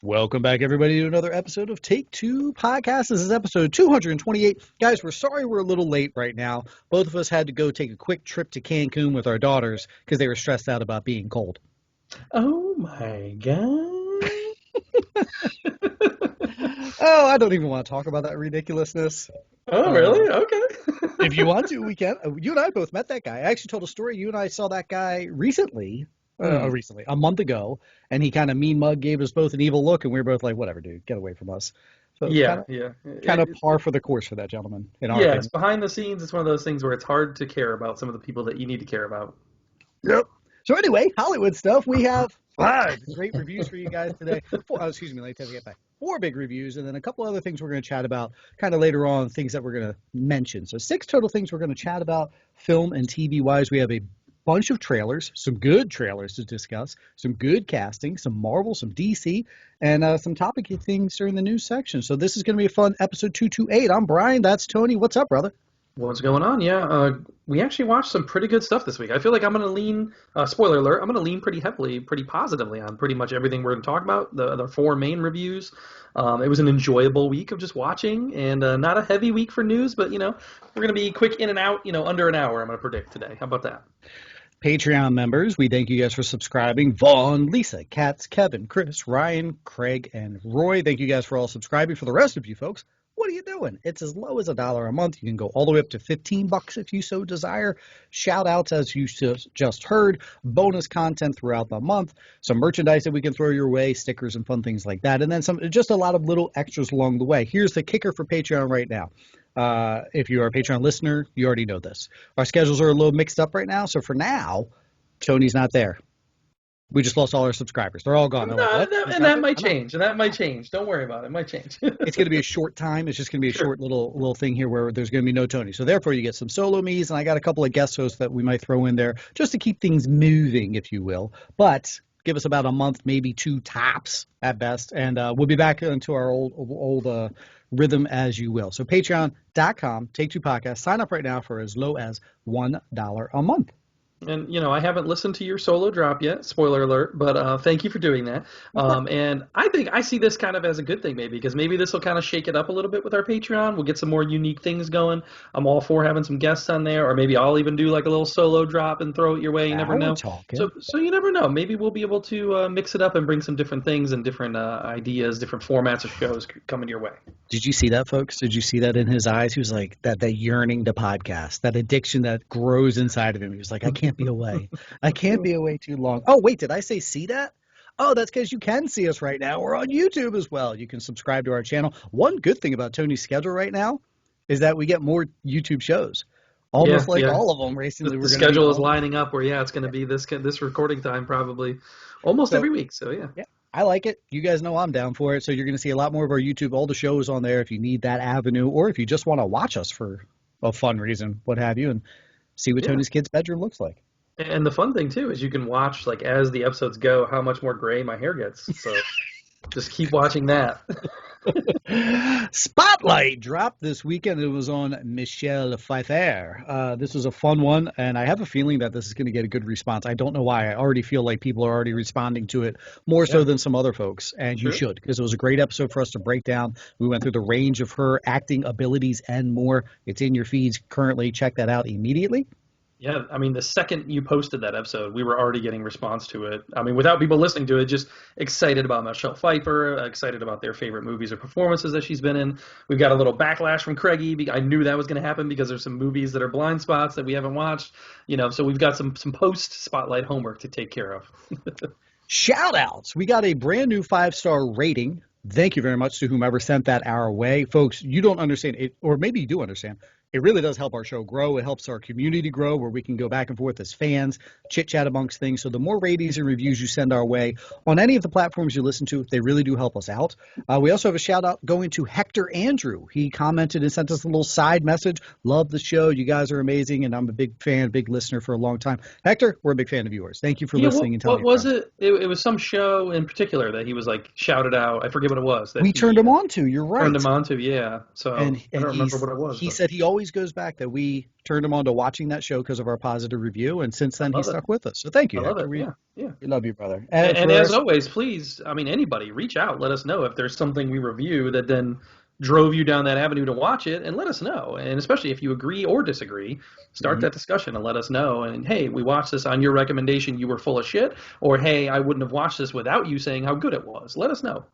Welcome back, everybody, to another episode of Take Two Podcast. This is episode 228. Guys, we're sorry we're a little late right now. Both of us had to go take a quick trip to Cancun with our daughters because they were stressed out about being cold. Oh my god. Oh, I don't even want to talk about that ridiculousness. Oh, really? Okay. If you want to, we can. You and I both met that guy. I actually told a story. You and I saw that guy recently, a month ago, and he kind of mean mug gave us both an evil look, and we were both like, whatever, dude, get away from us. So Yeah. Kind of par for the course for that gentleman. In our Yeah, opinion. it's behind the scenes. It's one of those things where it's hard to care about some of the people that you need to care about. Yep. So anyway, Hollywood stuff. We have 5 great reviews for you guys today. Let me get back. 4 big reviews, and then a couple other things we're going to chat about kind of later on, things that we're going to mention. So 6 total things we're going to chat about, film and TV-wise. We have a bunch of trailers, some good trailers to discuss, some good casting, some Marvel, some DC, and some topic things during the news section. So this is going to be a fun episode 228. I'm Brian. That's Tony. What's up, brother? What's going on? Yeah, we actually watched some pretty good stuff this week. I feel like I'm going to lean, spoiler alert, I'm going to lean pretty heavily, pretty positively on pretty much everything we're going to talk about, the 4 main reviews. It was an enjoyable week of just watching, and not a heavy week for news, but, we're going to be quick in and out, under an hour, I'm going to predict today. How about that? Patreon members, we thank you guys for subscribing. Vaughn, Lisa, Katz, Kevin, Chris, Ryan, Craig, and Roy. Thank you guys for all subscribing. For the rest of you folks, what are you doing? It's as low as $1 a month. You can go all the way up to $15 if you so desire. Shout outs as you just heard. Bonus content throughout the month. Some merchandise that we can throw your way, stickers and fun things like that. And then just a lot of little extras along the way. Here's the kicker for Patreon right now. If you are a Patreon listener, you already know this. Our schedules are a little mixed up right now. So for now, Tony's not there. We just lost all our subscribers. They're all gone. That might change. Don't worry about it. It might change. It's going to be a short time. It's just going to be a short little thing here where there's going to be no Tony. So therefore, you get some solo me's, and I got a couple of guest hosts that we might throw in there just to keep things moving, if you will. But give us about a month, maybe 2 tops at best, and we'll be back into our old rhythm as you will. So patreon.com, Take Two Podcast. Sign up right now for as low as $1 a month. And, I haven't listened to your solo drop yet, spoiler alert, but thank you for doing that. And I think I see this kind of as a good thing maybe, because maybe this will kind of shake it up a little bit with our Patreon. We'll get some more unique things going. I'm all for having some guests on there, or maybe I'll even do like a little solo drop and throw it your way. You never know. So you never know. Maybe we'll be able to mix it up and bring some different things and different ideas, different formats of shows coming your way. Did you see that, folks? Did you see that in his eyes? He was like, that yearning to podcast, that addiction that grows inside of him. He was like, I can't be away. I can't be away too long. Oh, wait, did I say see that? Oh, that's because you can see us right now. We're on YouTube as well. You can subscribe to our channel. One good thing about Tony's schedule right now is that we get more YouTube shows. Almost all of them. Recently, the schedule is lining up where, it's going to be this recording time probably almost every week. So, yeah. I like it. You guys know I'm down for it. So you're going to see a lot more of our YouTube, all the shows on there if you need that avenue, or if you just want to watch us for a fun reason, what have you, and see what Tony's kid's bedroom looks like. And the fun thing, too, is you can watch, like, as the episodes go, how much more gray my hair gets. So just keep watching that. Spotlight dropped this weekend. It was on Michelle Pfeiffer. This was a fun one, and I have a feeling that this is going to get a good response. I don't know why. I already feel like people are already responding to it more so than some other folks, and you should, because it was a great episode for us to break down. We went through the range of her acting abilities and more. It's in your feeds currently. Check that out immediately. Yeah, I mean, the second you posted that episode, we were already getting response to it. I mean, without people listening to it, just excited about Michelle Pfeiffer, excited about their favorite movies or performances that she's been in. We've got a little backlash from Craigie. I knew that was going to happen because there's some movies that are blind spots that we haven't watched. So we've got some post-spotlight homework to take care of. Shout-outs. We got a brand new 5-star rating. Thank you very much to whomever sent that our way. Folks, you don't understand it, or maybe you do understand. It really does help our show grow. It helps our community grow, where we can go back and forth as fans, chit-chat amongst things. So the more ratings and reviews you send our way on any of the platforms you listen to, they really do help us out. We also have a shout-out going to Hector Andrew. He commented and sent us a little side message. Love the show. You guys are amazing, and I'm a big fan, big listener for a long time. Hector, we're a big fan of yours. Thank you for listening and telling What was it? It was some show in particular that he was, like, shouted out. I forget what it was. We turned him on to. You're right. Turned him on to, yeah. So I don't remember what it was. He said he always always goes back that we turned him on to watching that show because of our positive review, and since then I he love it. stuck with us. So thank I you, love Hector. it. Yeah, yeah. We love you, brother. And as always, please, I mean, anybody, reach out. Let us know if there's something we review that then drove you down that avenue to watch it, and let us know. And especially if you agree or disagree, start that discussion and let us know. And hey, we watched this on your recommendation. You were full of shit. Or hey, I wouldn't have watched this without you saying how good it was. Let us know.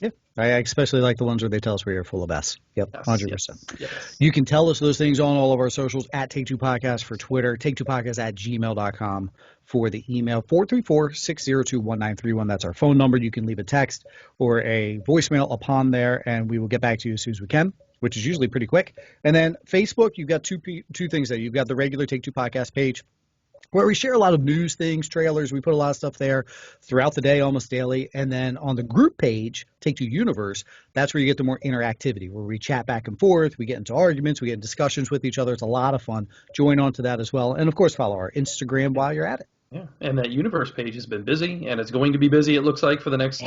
Yeah, I especially like the ones where they tell us we are full of S. Yep, Yes, 100%. yes. You can tell us those things on all of our socials, at Take Two Podcast for Twitter, take2podcast@gmail.com for the email, 434-602-1931. That's our phone number. You can leave a text or a voicemail upon there, and we will get back to you as soon as we can, which is usually pretty quick. And then Facebook, you've got two things there. You've got the regular Take Two Podcast page, where we share a lot of news things, trailers. We put a lot of stuff there throughout the day, almost daily. And then on the group page, Take Two Universe, that's where you get the more interactivity, where we chat back and forth. We get into arguments. We get in discussions with each other. It's a lot of fun. Join on to that as well. And, of course, follow our Instagram while you're at it. Yeah, and that Universe page has been busy, and it's going to be busy, it looks like, for the next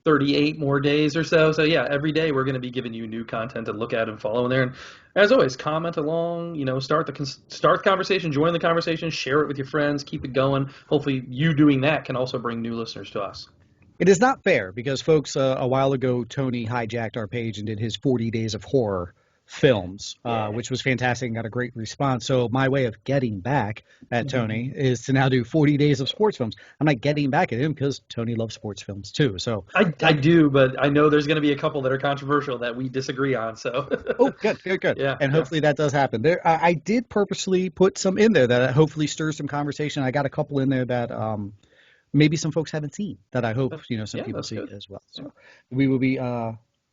38 more days or so. So, yeah, every day we're going to be giving you new content to look at and follow in there. And as always, comment along, start the conversation, join the conversation, share it with your friends, keep it going. Hopefully you doing that can also bring new listeners to us. It is not fair because, folks, a while ago, Tony hijacked our page and did his 40 Days of Horror films, which was fantastic and got a great response. So my way of getting back at Tony is to now do 40 Days of Sports films. I'm not getting back at him because Tony loves sports films too. So I do, but I know there's going to be a couple that are controversial that we disagree on. So oh, good. Yeah, and hopefully that does happen. There, I did purposely put some in there that hopefully stirs some conversation. I got a couple in there that maybe some folks haven't seen that I hope some people see good. as well. So we will be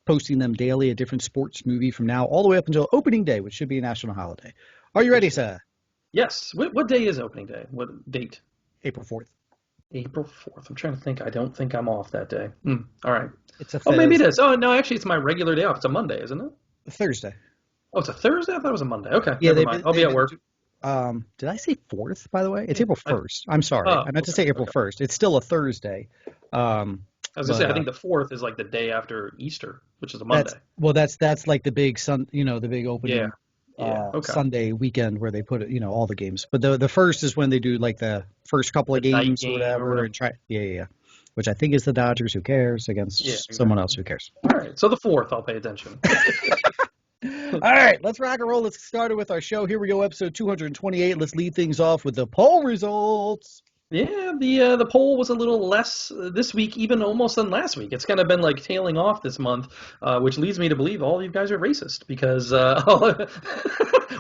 posting them daily, a different sports movie from now all the way up until opening day, which should be a national holiday. Are you ready, sir? Yes. What day is opening day? What date? April 4th. April 4th. I'm trying to think. I don't think I'm off that day. All right. It's a maybe it is. Oh, no, actually, it's my regular day off. It's a Monday, isn't it? Thursday. Oh, it's a Thursday? I thought it was a Monday. Okay, yeah, never mind. I'll be at work. Did I say 4th, by the way? It's April 1st. I'm sorry. I meant to say April 1st. It's still a Thursday. I was going to say, I think the 4th is like the day after Easter, which is a Monday. That's like the big the big opening Sunday weekend where they put it, all the games. But the first is when they do like the first couple of games or whatever. And try, which I think is the Dodgers. Who cares against someone else? Who cares? All right. So the 4th, I'll pay attention. All right, let's rock and roll. Let's get started with our show. Here we go, episode 228. Let's lead things off with the poll results. Yeah, the poll was a little less this week, even almost than last week. It's kind of been like tailing off this month, which leads me to believe all you guys are racist because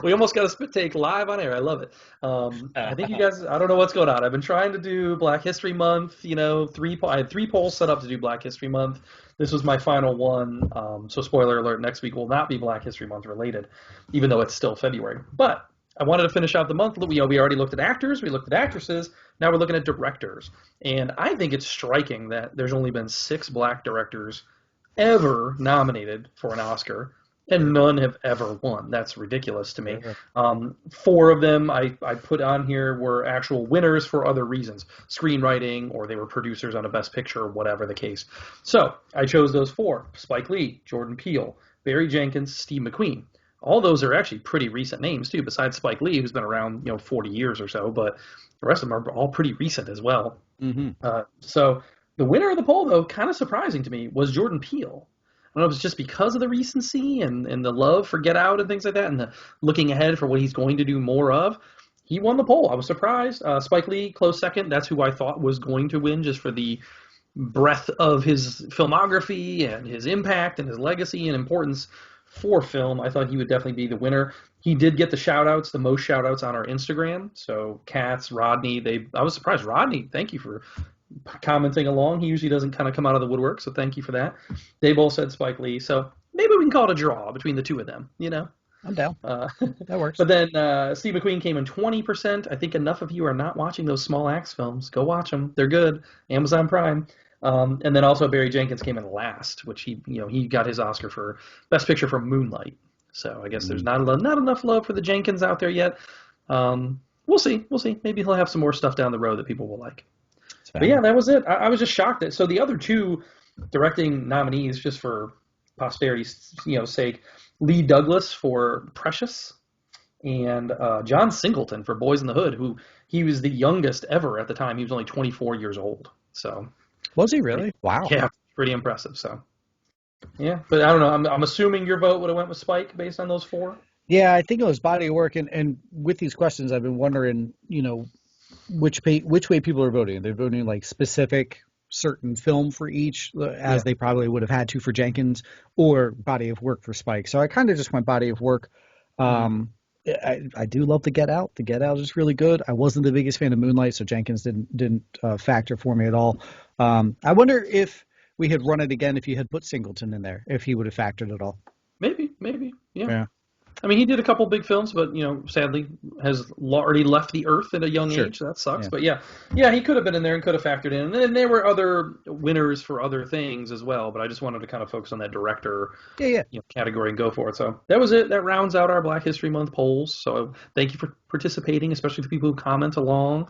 we almost got a spit take live on air. I love it. I think you guys, I don't know what's going on. I've been trying to do Black History Month. I had 3 polls set up to do Black History Month. This was my final one. So spoiler alert, next week will not be Black History Month related, even though it's still February. But I wanted to finish out the month. We already looked at actors. We looked at actresses. Now we're looking at directors. And I think it's striking that there's only been 6 black directors ever nominated for an Oscar, and none have ever won. That's ridiculous to me. 4 of them I put on here were actual winners for other reasons, screenwriting, or they were producers on a Best Picture, or whatever the case. So I chose those 4: Spike Lee, Jordan Peele, Barry Jenkins, Steve McQueen. All those are actually pretty recent names, too, besides Spike Lee, who's been around 40 years or so, but the rest of them are all pretty recent as well. So the winner of the poll, though, kind of surprising to me, was Jordan Peele. I don't know if it's just because of the recency and the love for Get Out and things like that, and the looking ahead for what he's going to do more of. He won the poll. I was surprised. Spike Lee, close second. That's who I thought was going to win, just for the breadth of his filmography and his impact and his legacy and importance for film. I thought he would definitely be the winner. He did get the shout-outs, the most shout-outs on our Instagram. So Katz, Rodney, I was surprised. Rodney, thank you for commenting along. He usually doesn't kind of come out of the woodwork, so thank you for that. They both said Spike Lee, so maybe we can call it a draw between the two of them, I'm down. That works. But then Steve McQueen came in 20%. I think enough of you are not watching those small axe films. Go watch them. They're good. Amazon Prime. And then also Barry Jenkins came in last, which he got his Oscar for Best Picture for Moonlight. So I guess there's not enough love for the Jenkins out there yet. We'll see. Maybe he'll have some more stuff down the road that people will like. But yeah, that was it. I was just shocked that. So the other 2 directing nominees, just for posterity's sake, Lee Douglas for Precious, and John Singleton for Boys in the Hood, who he was the youngest ever at the time. He was only 24 years old. So Was he really? Wow. yeah, pretty impressive. So yeah, but I don't know. I'm assuming your vote would have went with Spike based on those four. Yeah, I think it was body of work, and with these questions, I've been wondering, which way people are voting. They're voting like specific certain film for each, as Yeah. they probably would have had to for Jenkins, or body of work for Spike. So I kind of just went body of work. Mhm. I do love the Get Out. The Get Out is really good. I wasn't the biggest fan of Moonlight, so Jenkins didn't factor for me at all. I wonder if we had run it again if you had put Singleton in there, if he would have factored at all. Maybe, yeah. Yeah, I mean, he did a couple big films, but sadly, has already left the earth at a young sure. age. So that sucks. Yeah, But yeah, he could have been in there and could have factored in. And there were other winners for other things as well. But I just wanted to kind of focus on that director, yeah. category and go for it. So that was it. That rounds out our Black History Month polls. So thank you for participating, especially for people who comment along.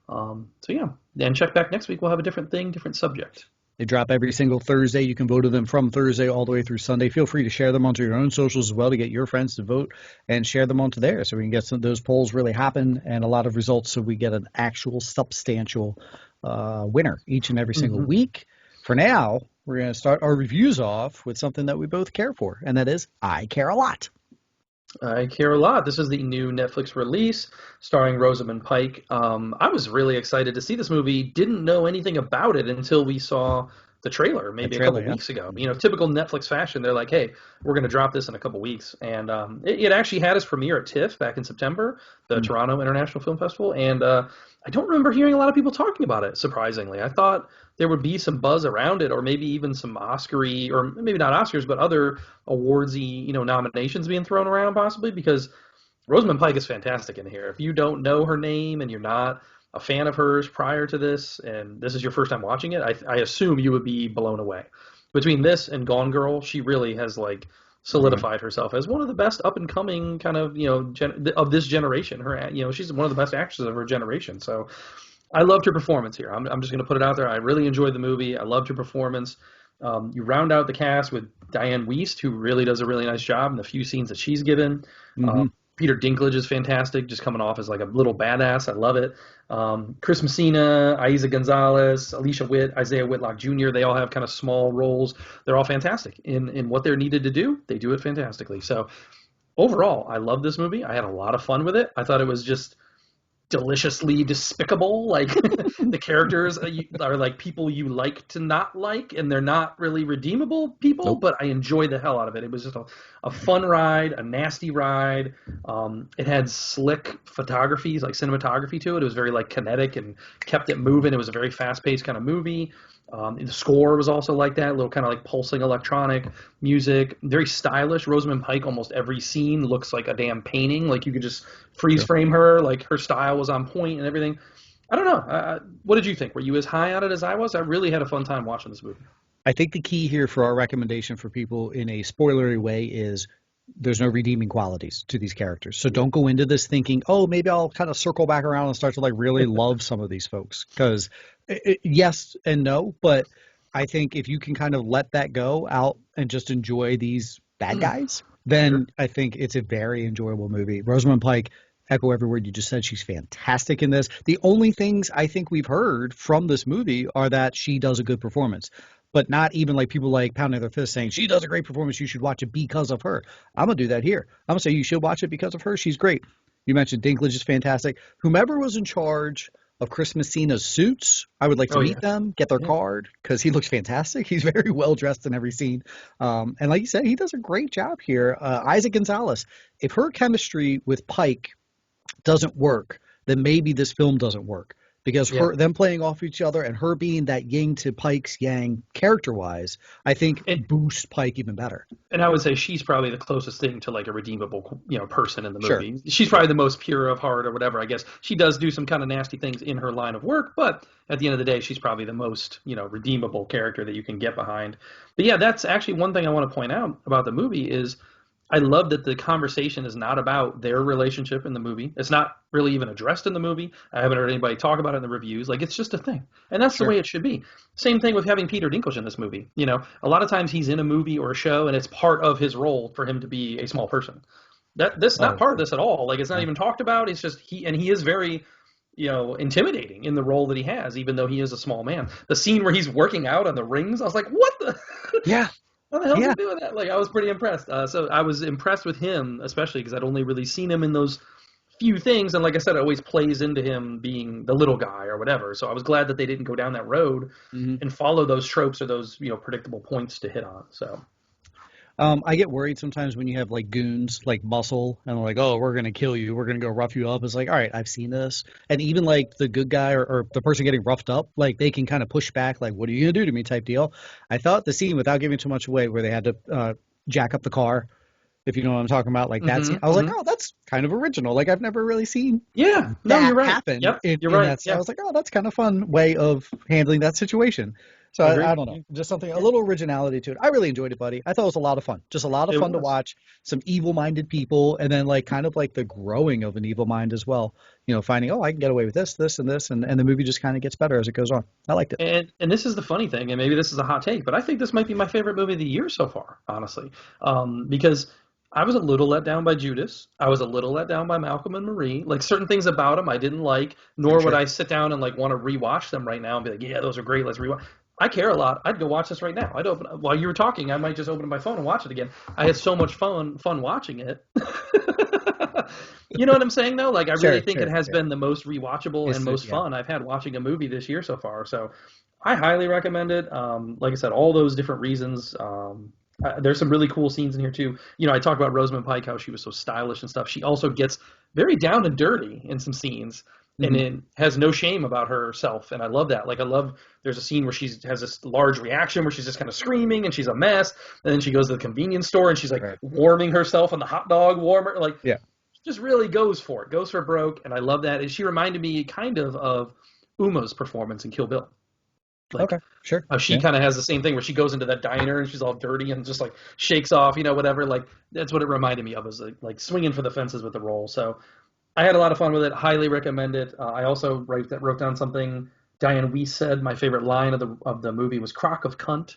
So yeah, and check back next week. We'll have a different thing, different subject. They drop every single Thursday. You can vote to them from Thursday all the way through Sunday. Feel free to share them onto your own socials as well to get your friends to vote and share them onto theirs so we can get some of those polls really happen and a lot of results so we get an actual substantial winner each and every single week. For now, we're going to start our reviews off with something that we both care for, and that is I Care a Lot. I Care a Lot. This is the new Netflix release starring Rosamund Pike. I was really excited to see this movie. Didn't know anything about it until we saw the trailer maybe a couple weeks ago. Typical Netflix fashion. They're like, hey, we're going to drop this in a couple weeks. And it actually had its premiere at TIFF back in September, the Toronto International Film Festival. And I don't remember hearing a lot of people talking about it, surprisingly. I thought there would be some buzz around it, or maybe even some Oscar-y, or maybe not Oscars, but other awardsy, nominations being thrown around possibly, because Rosamund Pike is fantastic in here. If you don't know her name and you're not a fan of hers prior to this, and this is your first time watching it, I assume you would be blown away. Between this and Gone Girl, she really has solidified herself as one of the best up and coming kind of of this generation. She's one of the best actresses of her generation. So I loved her performance here. I'm just going to put it out there. I really enjoyed the movie. I loved her performance. You round out the cast with Diane Wiest, who really does a really nice job in the few scenes that she's given. Peter Dinklage is fantastic, just coming off as like a little badass. I love it. Chris Messina, Aiza Gonzalez, Alicia Witt, Isaiah Whitlock Jr., they all have kind of small roles. They're all fantastic in what they're needed to do. They do it fantastically. So overall, I love this movie. I had a lot of fun with it. I thought it was just deliciously despicable. Like the characters are like people you like to not like, and they're not really redeemable people, but I enjoyed the hell out of it. It was just a fun ride, a nasty ride. It had slick photography, like cinematography to it. It was very kinetic and kept it moving. It was a very fast-paced kind of movie. The score was also like that, a little kind of pulsing electronic music, very stylish. Rosamund Pike, almost every scene looks like a damn painting. Like you could just freeze frame her. Like her style was on point and everything. I don't know. What did you think? Were you as high on it as I was? I really had a fun time watching this movie. I think the key here for our recommendation for people in a spoilery way is there's no redeeming qualities to these characters. So don't go into this thinking, oh, maybe I'll kind of circle back around and start to really love some of these folks. Because yes and no, but I think if you can kind of let that go out and just enjoy these bad guys, then I think it's a very enjoyable movie. Rosamund Pike, echo every word you just said. She's fantastic in this. The only things I think we've heard from this movie are that she does a good performance. But not even people pounding their fist saying, she does a great performance, you should watch it because of her. I'm going to do that here. I'm going to say you should watch it because of her. She's great. You mentioned Dinklage is fantastic. Whomever was in charge of Chris Messina's suits, I would like to meet them, get their card, because he looks fantastic. He's very well dressed in every scene. And like you said, he does a great job here. Isaac Gonzalez, if her chemistry with Pike doesn't work, then maybe this film doesn't work. Because them playing off each other and her being that yin to Pike's yang character-wise, I think boosts Pike even better. And I would say she's probably the closest thing to a redeemable person in the movie. She's probably the most pure of heart or whatever. I guess she does do some kind of nasty things in her line of work, but at the end of the day, she's probably the most redeemable character that you can get behind. But yeah, that's actually one thing I want to point out about the movie is I love that the conversation is not about their relationship in the movie. It's not really even addressed in the movie. I haven't heard anybody talk about it in the reviews. It's just a thing. And that's the way it should be. Same thing with having Peter Dinklage in this movie. A lot of times he's in a movie or a show and it's part of his role for him to be a small person. This not Oh, part of this at all. Like it's not yeah. even talked about. It's just he is very, intimidating in the role that he has, even though he is a small man. The scene where he's working out on the rings, I was like, what the? Yeah. How the hell is Yeah. he doing that? Like I was pretty impressed. So I was impressed with him, especially because I'd only really seen him in those few things, and like I said, it always plays into him being the little guy or whatever. So I was glad that they didn't go down that road Hmm. and follow those tropes or those predictable points to hit on. So I get worried sometimes when you have like goons like muscle and they're like, oh, we're gonna kill you, we're gonna go rough you up. It's like, all right, I've seen this, and even like the good guy or the person getting roughed up, like they can kind of push back, like, what are you gonna do to me, type deal. I thought the scene, without giving too much away, where they had to jack up the car, if you know what I'm talking about, like that scene, I was like, hmm oh, that's kind of original. Like I've never really seen yeah, no, that you're right. happen Yep, you're in right. that. I Yeah, was like, oh, that's kind of fun way of handling that situation. So I agreed. don't know, just something, a little originality to it. I really enjoyed it, buddy. I thought it was a lot of fun, just a lot of It fun to was. watch. Some evil-minded people, and then like kind of like the growing of an evil mind as well. Finding, oh, I can get away with this, this, and this, and the movie just kind of gets better as it goes on. I liked it. And this is the funny thing, and maybe this is a hot take, but I think this might be my favorite movie of the year so far, honestly, because I was a little let down by Judas. I was a little let down by Malcolm and Marie. Like certain things about them I didn't like, nor would Sure. I sit down and like want to rewatch them right now and be like, yeah, those are great. Let's rewatch. I care a lot. I'd go watch this right now. I'd open while you were talking. I might just open my phone and watch it again. I had so much fun watching it. You know what I'm saying though? Like I really Sure, think it sure. has Yeah. been the most rewatchable and most Yeah. fun I've had watching a movie this year so far. So I highly recommend it. Like I said, all those different reasons. There's some really cool scenes in here too. I talked about Rosamund Pike, how she was so stylish and stuff. She also gets very down and dirty in some scenes, and Hmm. then has no shame about herself. And I love that. Like I love. There's a scene where she has this large reaction where she's just kind of screaming and she's a mess, and then she goes to the convenience store and she's like Right. warming herself on the hot dog warmer. Like Yeah. just really goes for it, goes for broke, and I love that. And she reminded me kind of Uma's performance in Kill Bill. Like Okay. Sure. how she Yeah. kind of has the same thing where she goes into that diner and she's all dirty and just like shakes off, whatever. Like that's what it reminded me of, was like swinging for the fences with the role. So I had a lot of fun with it. Highly recommend it. I also wrote down something Diane Weiss said. My favorite line of the movie was "crock of cunt."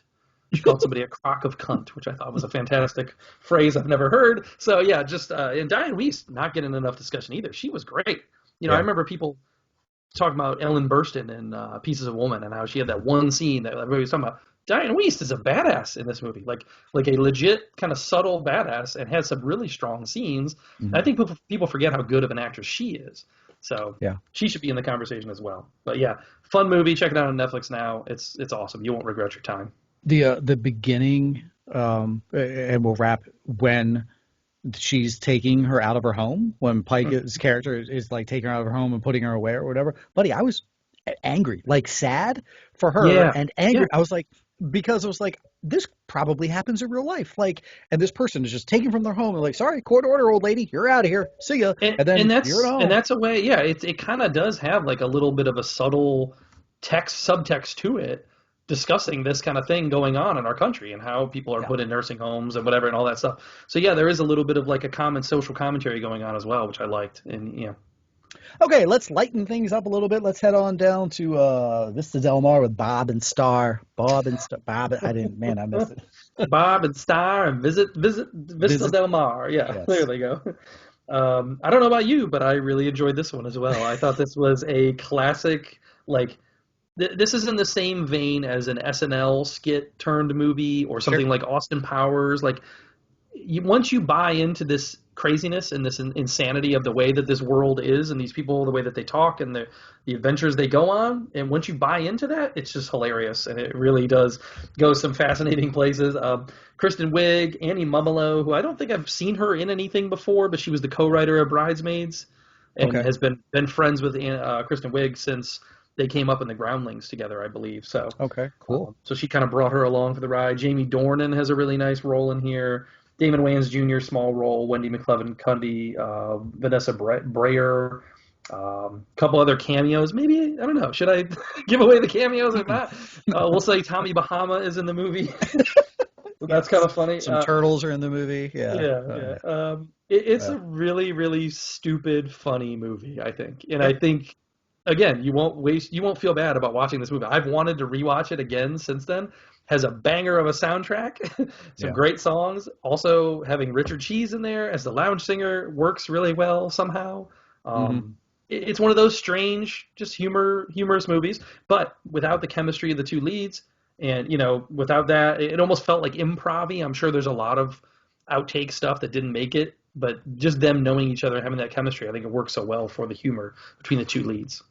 She called somebody a crock of cunt, which I thought was a fantastic phrase I've never heard. So yeah, just and Diane Weiss not getting enough discussion either. She was great. I Yeah. remember people talking about Ellen Burstyn in Pieces of Woman and how she had that one scene that everybody was talking about. Diane Weiss is a badass in this movie, like a legit kind of subtle badass, and has some really strong scenes. I Hmm. think people forget how good of an actress she is. So Yeah. she should be in the conversation as well. But yeah, fun movie. Check it out on Netflix now. It's awesome. You won't regret your time. The beginning, and we'll wrap, when she's taking her out of her home, when Pike's character is like taking her out of her home and putting her away or whatever. Buddy, I was angry, like sad for her Yeah, and yeah. angry. I was like, because I was like, this probably happens in real life. Like, and this person is just taken from their home and like, sorry, court order, old lady, you're out of here. See ya. And And and then you're at that's and home. that's a way, yeah, it kind of does have like a little bit of a subtle subtext to it, discussing this kind of thing going on in our country and how people are Yeah. put in nursing homes and whatever and all that stuff. So yeah, there is a little bit of like a common social commentary going on as well, which I liked. And Okay, let's lighten things up a little bit. Let's head on down to Vista Del Mar with Bob and Star. Bob and Star. Bob, I didn't, man, I missed it. Barb and Star and visit Vista Visit. Del Mar. Yeah, there Yes. they go. I don't know about you, but I really enjoyed this one as well. I thought this was a classic, like this is in the same vein as an SNL skit turned movie or Sure. something like Austin Powers. Like once you buy into this craziness and this insanity of the way that this world is and these people, the way that they talk and the adventures they go on, and once you buy into that, it's just hilarious, and it really does go some fascinating places. Kristen Wiig, Annie Mumolo, who I don't think I've seen her in anything before, but she was the co-writer of Bridesmaids and Okay. has been friends with Kristen Wiig since they came up in the Groundlings together, I believe. So Okay. Cool. so she kind of brought her along for the ride. Jamie Dornan has a really nice role in here. Damon Wayans Jr. small role. Wendy McLevin-Cundy, Vanessa Brayer, couple other cameos. Maybe, I don't know. Should I give away the cameos or not? We'll say Tommy Bahama is in the movie. So that's kind Yes. of funny. Some turtles are in the movie. Yeah. Yeah, Oh, yeah. It's yeah. a really, really stupid, funny movie, I think. And Yeah. I think again, you won't feel bad about watching this movie. I've wanted to rewatch it again since then. Has a banger of a soundtrack, some Yeah. great songs. Also, having Richard Cheese in there as the lounge singer works really well somehow. Hmm. It's one of those strange, just humorous movies, but without the chemistry of the two leads, and without that, it almost felt like improv-y. I'm sure there's a lot of outtake stuff that didn't make it, but just them knowing each other and having that chemistry, I think it works so well for the humor between the two leads.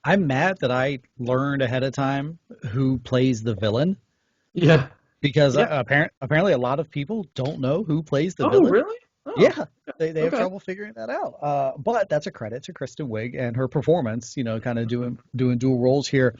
I'm mad that I learned ahead of time who plays the villain Yeah, because yeah. apparently a lot of people don't know who plays the Oh, villain. really? Oh, Yeah, they have okay. trouble figuring that out. But that's a credit to Kristen Wiig and her performance. Kind of doing dual roles here.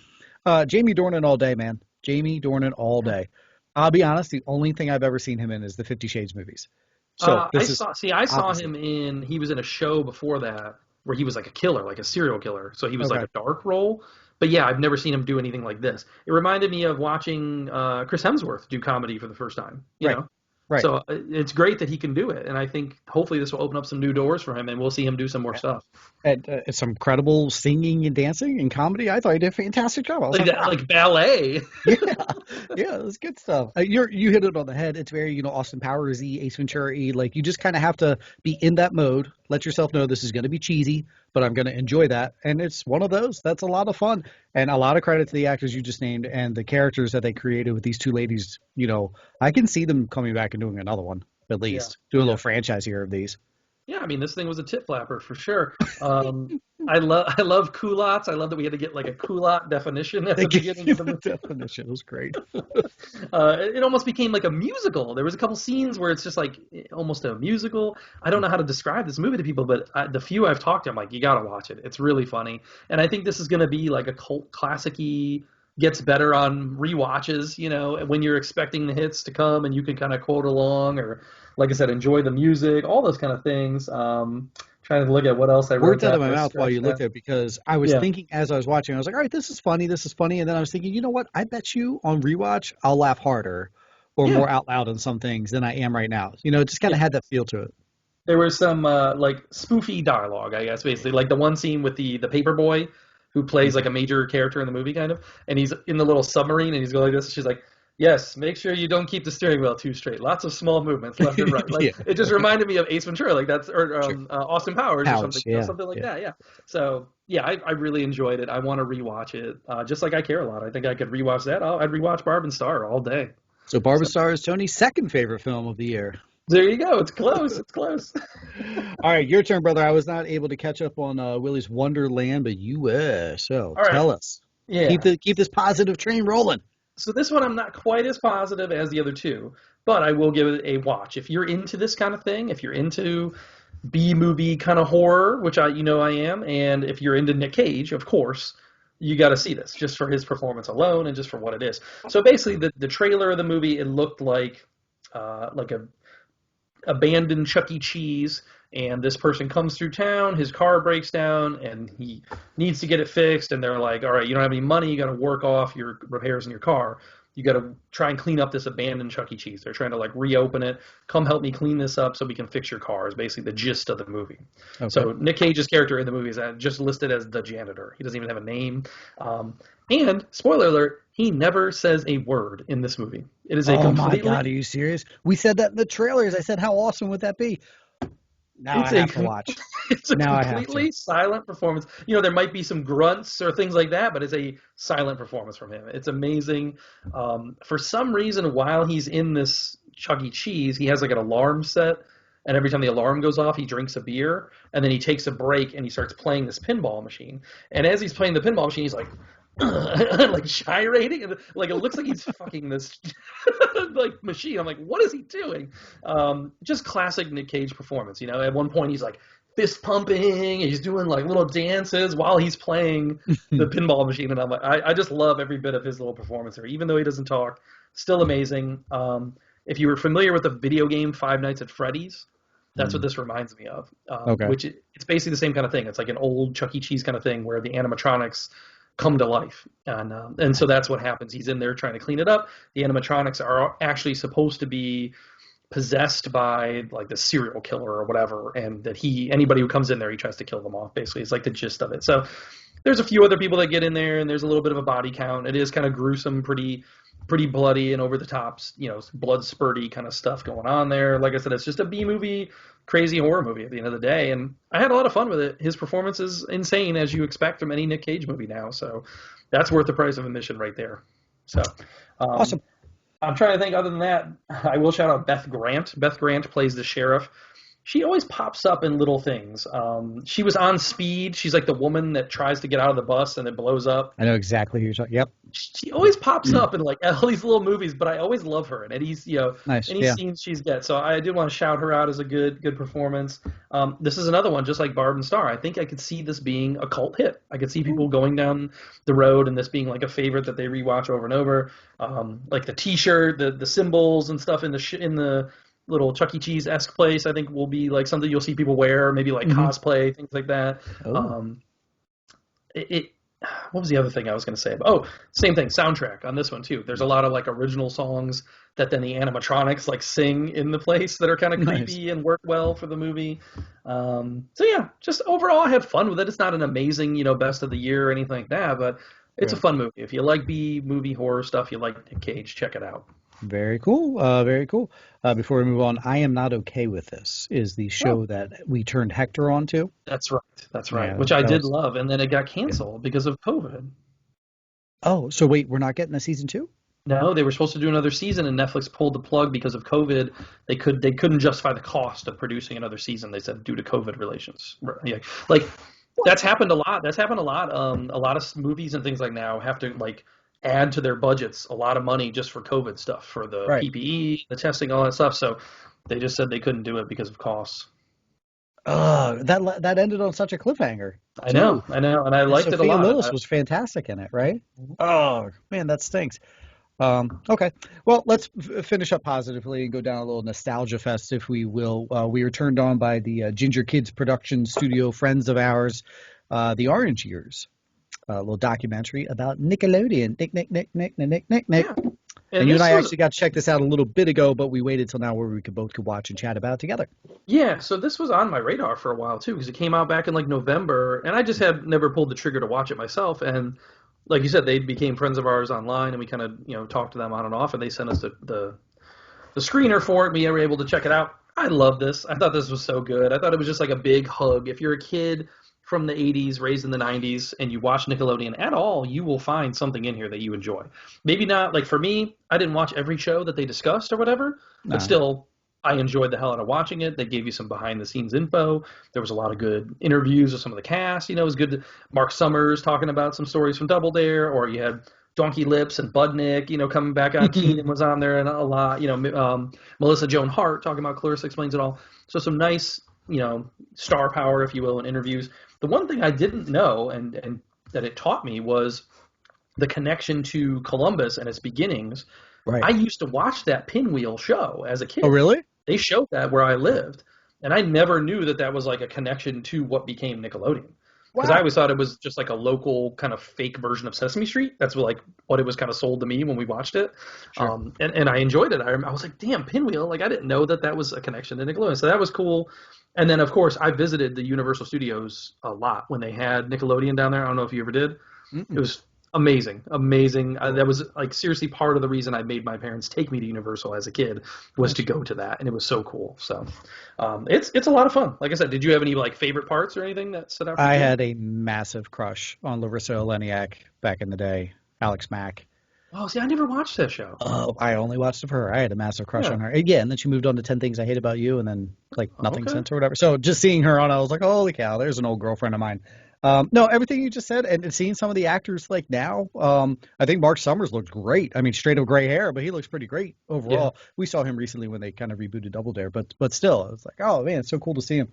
Jamie Dornan all day, man. Jamie Dornan all day. I'll be honest. The only thing I've ever seen him in is the Fifty Shades movies. So I this is saw. See, I saw opposite. him he was in a show before that where he was like a killer, like a serial killer. So he was like Okay. a dark role. But yeah, I've never seen him do anything like this. It reminded me of watching Chris Hemsworth do comedy for the first time. Right. Right. So it's great that he can do it, and I think hopefully this will open up some new doors for him, and we'll see him do some more stuff. And some credible singing and dancing and comedy. I thought he did a fantastic job. I was Like like, that, wow. like ballet. Yeah, yeah, it was good stuff. You hit it on the head. It's very, Austin Powers-y, Ace Ventura-y. Like you just kind of have to be in that mode. Let yourself know this is going to be cheesy, but I'm going to enjoy that. And it's one of those. That's a lot of fun, and a lot of credit to the actors you just named and the characters that they created with these two ladies. I can see them coming back and doing another one at Yeah, least, do a little yeah. franchise here of these. Yeah, I mean, this thing was a tit flapper for sure. I love culottes. I love that we had to get like a culotte definition at They the gave beginning you of the the movie. definition. It was great. It almost became like a musical. There was a couple scenes where it's just like almost a musical. I don't know how to describe this movie to people, but the few I've talked to, I'm like, you gotta watch it. It's really funny, and I think this is gonna be like a cult classic-y. Gets better on rewatches, when you're expecting the hits to come, and you can kind of quote along, or like I said, enjoy the music, all those kind of things. Trying to look at what else I wrote Words out down of my for a mouth while stretch you there. looked at it because I was Yeah, thinking as I was watching, I was like, all right, this is funny, and then I was thinking, you know what? I bet you on rewatch I'll laugh harder or yeah, more out loud on some things than I am right now. It just kind yeah. of had that feel to it. There was some like spoofy dialogue, I guess, basically, like the one scene with the paper boy who plays like a major character in the movie, kind of, and he's in the little submarine and he's going like this. She's like, "Yes, make sure you don't keep the steering wheel too straight. Lots of small movements left and right." Like Yeah, it just reminded me of Ace Ventura, like that's or sure. Austin Powers or something, Powers, yeah, something like yeah. that. Yeah. So yeah, I really enjoyed it. I want to rewatch it, just like I care a lot. I think I could rewatch that. I'd rewatch Barb and Star all day. So Barb and So Star is Tony's second favorite film of the year. there you go. It's close. It's close. All right, your turn, brother. I was not able to catch up on Willys Wonderland, but you were. So All right. tell us. Keep Yeah. this positive train rolling. So this one I'm not quite as positive as the other two, but I will give it a watch. If you're into this kind of thing, if you're into B movie kind of horror, which I am, and if you're into Nick Cage, of course, you got to see this just for his performance alone and just for what it is. So basically, the trailer of the movie, it looked like a abandoned Chuck E. Cheese, and this person comes through town, his car breaks down, and he needs to get it fixed, and they're like, all right, you don't have any money, you got to work off your repairs in your car. You got to try and clean up this abandoned Chuck E. Cheese. They're trying to like reopen it. Come help me clean this up so we can fix your car is basically the gist of the movie. Okay. So Nick Cage's character in the movie is just listed as the janitor. He doesn't even have a name. And spoiler alert, he never says a word in this movie. It is a Oh my completely God, are you serious? We said that in the trailers. I said, how awesome would that be? Now I It's a have to watch. it's a Now I have to. completely silent performance. There might be some grunts or things like that, but it's a silent performance from him. It's amazing. For some reason, while he's in this Chuck E. Cheese, he has like an alarm set, and every time the alarm goes off, he drinks a beer, and then he takes a break and he starts playing this pinball machine. And as he's playing the pinball machine, he's like like gyrating, and like it looks like he's fucking this like machine. I'm like, what is he doing? Just classic Nick Cage performance. At one point he's like fist pumping, and he's doing like little dances while he's playing the pinball machine, and I'm like, I just love every bit of his little performance here, even though he doesn't talk. Still amazing. If you were familiar with the video game Five Nights at Freddy's, that's what this reminds me of. Okay. It's basically the same kind of thing. It's like an old Chuck E. Cheese kind of thing where the animatronics come to life, and so that's what happens. He's in there trying to clean it up. The animatronics are actually supposed to be possessed by like the serial killer or whatever, and that anybody who comes in there, he tries to kill them off. Basically, it's like the gist of it. So there's a few other people that get in there, and there's a little bit of a body count. It is kind of gruesome, pretty bloody and over the top, blood spurty kind of stuff going on there. Like I said, it's just a B movie, crazy horror movie at the end of the day, and I had a lot of fun with it. His performance is insane, as you expect from any Nick Cage movie now, so that's worth the price of admission right there. So, Awesome. I'm trying to think. Other than that, I will shout out Beth Grant. Beth Grant plays the sheriff. She always pops up in little things. She was on Speed. She's like the woman that tries to get out of the bus and it blows up. I know exactly who you're talking. Yep. She always pops up in like all these little movies, but I always love her and any Nice. any Yeah. scenes she's got. So I did want to shout her out as a good performance. This is another one, just like Barb and Star. I think I could see this being a cult hit. I could see people going down the road and this being like a favorite that they rewatch over and over. Like the T-shirt, the symbols and stuff in the little Chuck E. Cheese-esque place, I think will be like something you'll see people wear, maybe like cosplay, things like that. Oh. What was the other thing I was going to say? Oh, same thing, soundtrack on this one too. There's a lot of like original songs that then the animatronics like sing in the place that are kind of creepy and work well for the movie. So yeah, just overall I had fun with it. It's not an amazing, best of the year or anything like that, but it's a fun movie. If you like B-movie horror stuff, you like Nick Cage, check it out. Very cool. Very cool. Before we move on, I Am Not Okay With This is the show that we turned Hector onto. That's right. Yeah, Which I did love, and then it got canceled because of COVID. Oh, so wait, we're not getting a season 2? No, they were supposed to do another season, and Netflix pulled the plug because of COVID. They couldn't justify the cost of producing another season. They said due to COVID relations. Yeah, like that's happened a lot. That's happened a lot. A lot of movies and things like now have to like add to their budgets a lot of money just for COVID stuff, for the PPE, the testing, all that stuff. So they just said they couldn't do it because of costs. That ended on such a cliffhanger. I know, and I liked it a lot. Sophia Lillis was fantastic in it, right? Oh man, that stinks. Okay, well, let's finish up positively and go down a little nostalgia fest, if we will. We were turned on by the Ginger Kids production studio friends of ours, the Orange Years. A little documentary about Nickelodeon. Nick. Yeah. And you and I actually got to check this out a little bit ago, but we waited till now where we could watch and chat about it together. Yeah, so this was on my radar for a while too, because it came out back in like November, and I just had never pulled the trigger to watch it myself. And like you said, they became friends of ours online, and we kind of talked to them on and off, and they sent us the screener for it. We were able to check it out. I love this. I thought this was so good. I thought it was just like a big hug. If you're a kid from the 80s, raised in the 90s, and you watch Nickelodeon at all, you will find something in here that you enjoy. Maybe not, like for me, I didn't watch every show that they discussed or whatever, but still, I enjoyed the hell out of watching it. They gave you some behind-the-scenes info. There was a lot of good interviews with some of the cast. It was good. Mark Summers talking about some stories from Double Dare, or you had Donkey Lips and Budnick, coming back on. Keenan was on there and a lot. Melissa Joan Hart talking about Clarissa Explains It All. So some nice, star power, if you will, in interviews. The one thing I didn't know and that it taught me was the connection to Columbus and its beginnings. Right. I used to watch that Pinwheel show as a kid. Oh, really? They showed that where I lived, and I never knew that that was like a connection to what became Nickelodeon. Because I always thought it was just like a local kind of fake version of Sesame Street. That's what it was kind of sold to me when we watched it. Sure. And I enjoyed it. I was like, damn, Pinwheel. Like, I didn't know that was a connection to Nickelodeon. So that was cool. And then, of course, I visited the Universal Studios a lot when they had Nickelodeon down there. I don't know if you ever did. It was amazing. That was like seriously part of the reason I made my parents take me to Universal as a kid, was to go to that, and it was so cool. So it's a lot of fun. Like I said, did you have any like favorite parts or anything that stood out for you? I had a massive crush on Larissa Oleniak back in the day, Alex Mack. Oh, see, I never watched that show. Oh, I only watched it for her. I had a massive crush on her. Yeah, and then she moved on to 10 Things I Hate About You, and then like nothing since or whatever. So just seeing her on, I was like, holy cow, there's an old girlfriend of mine. No, everything you just said, and seeing some of the actors like now, I think Mark Summers looks great. I mean, straight up gray hair, but he looks pretty great overall. Yeah. We saw him recently when they kind of rebooted Double Dare, but still, it was like, oh man, it's so cool to see him.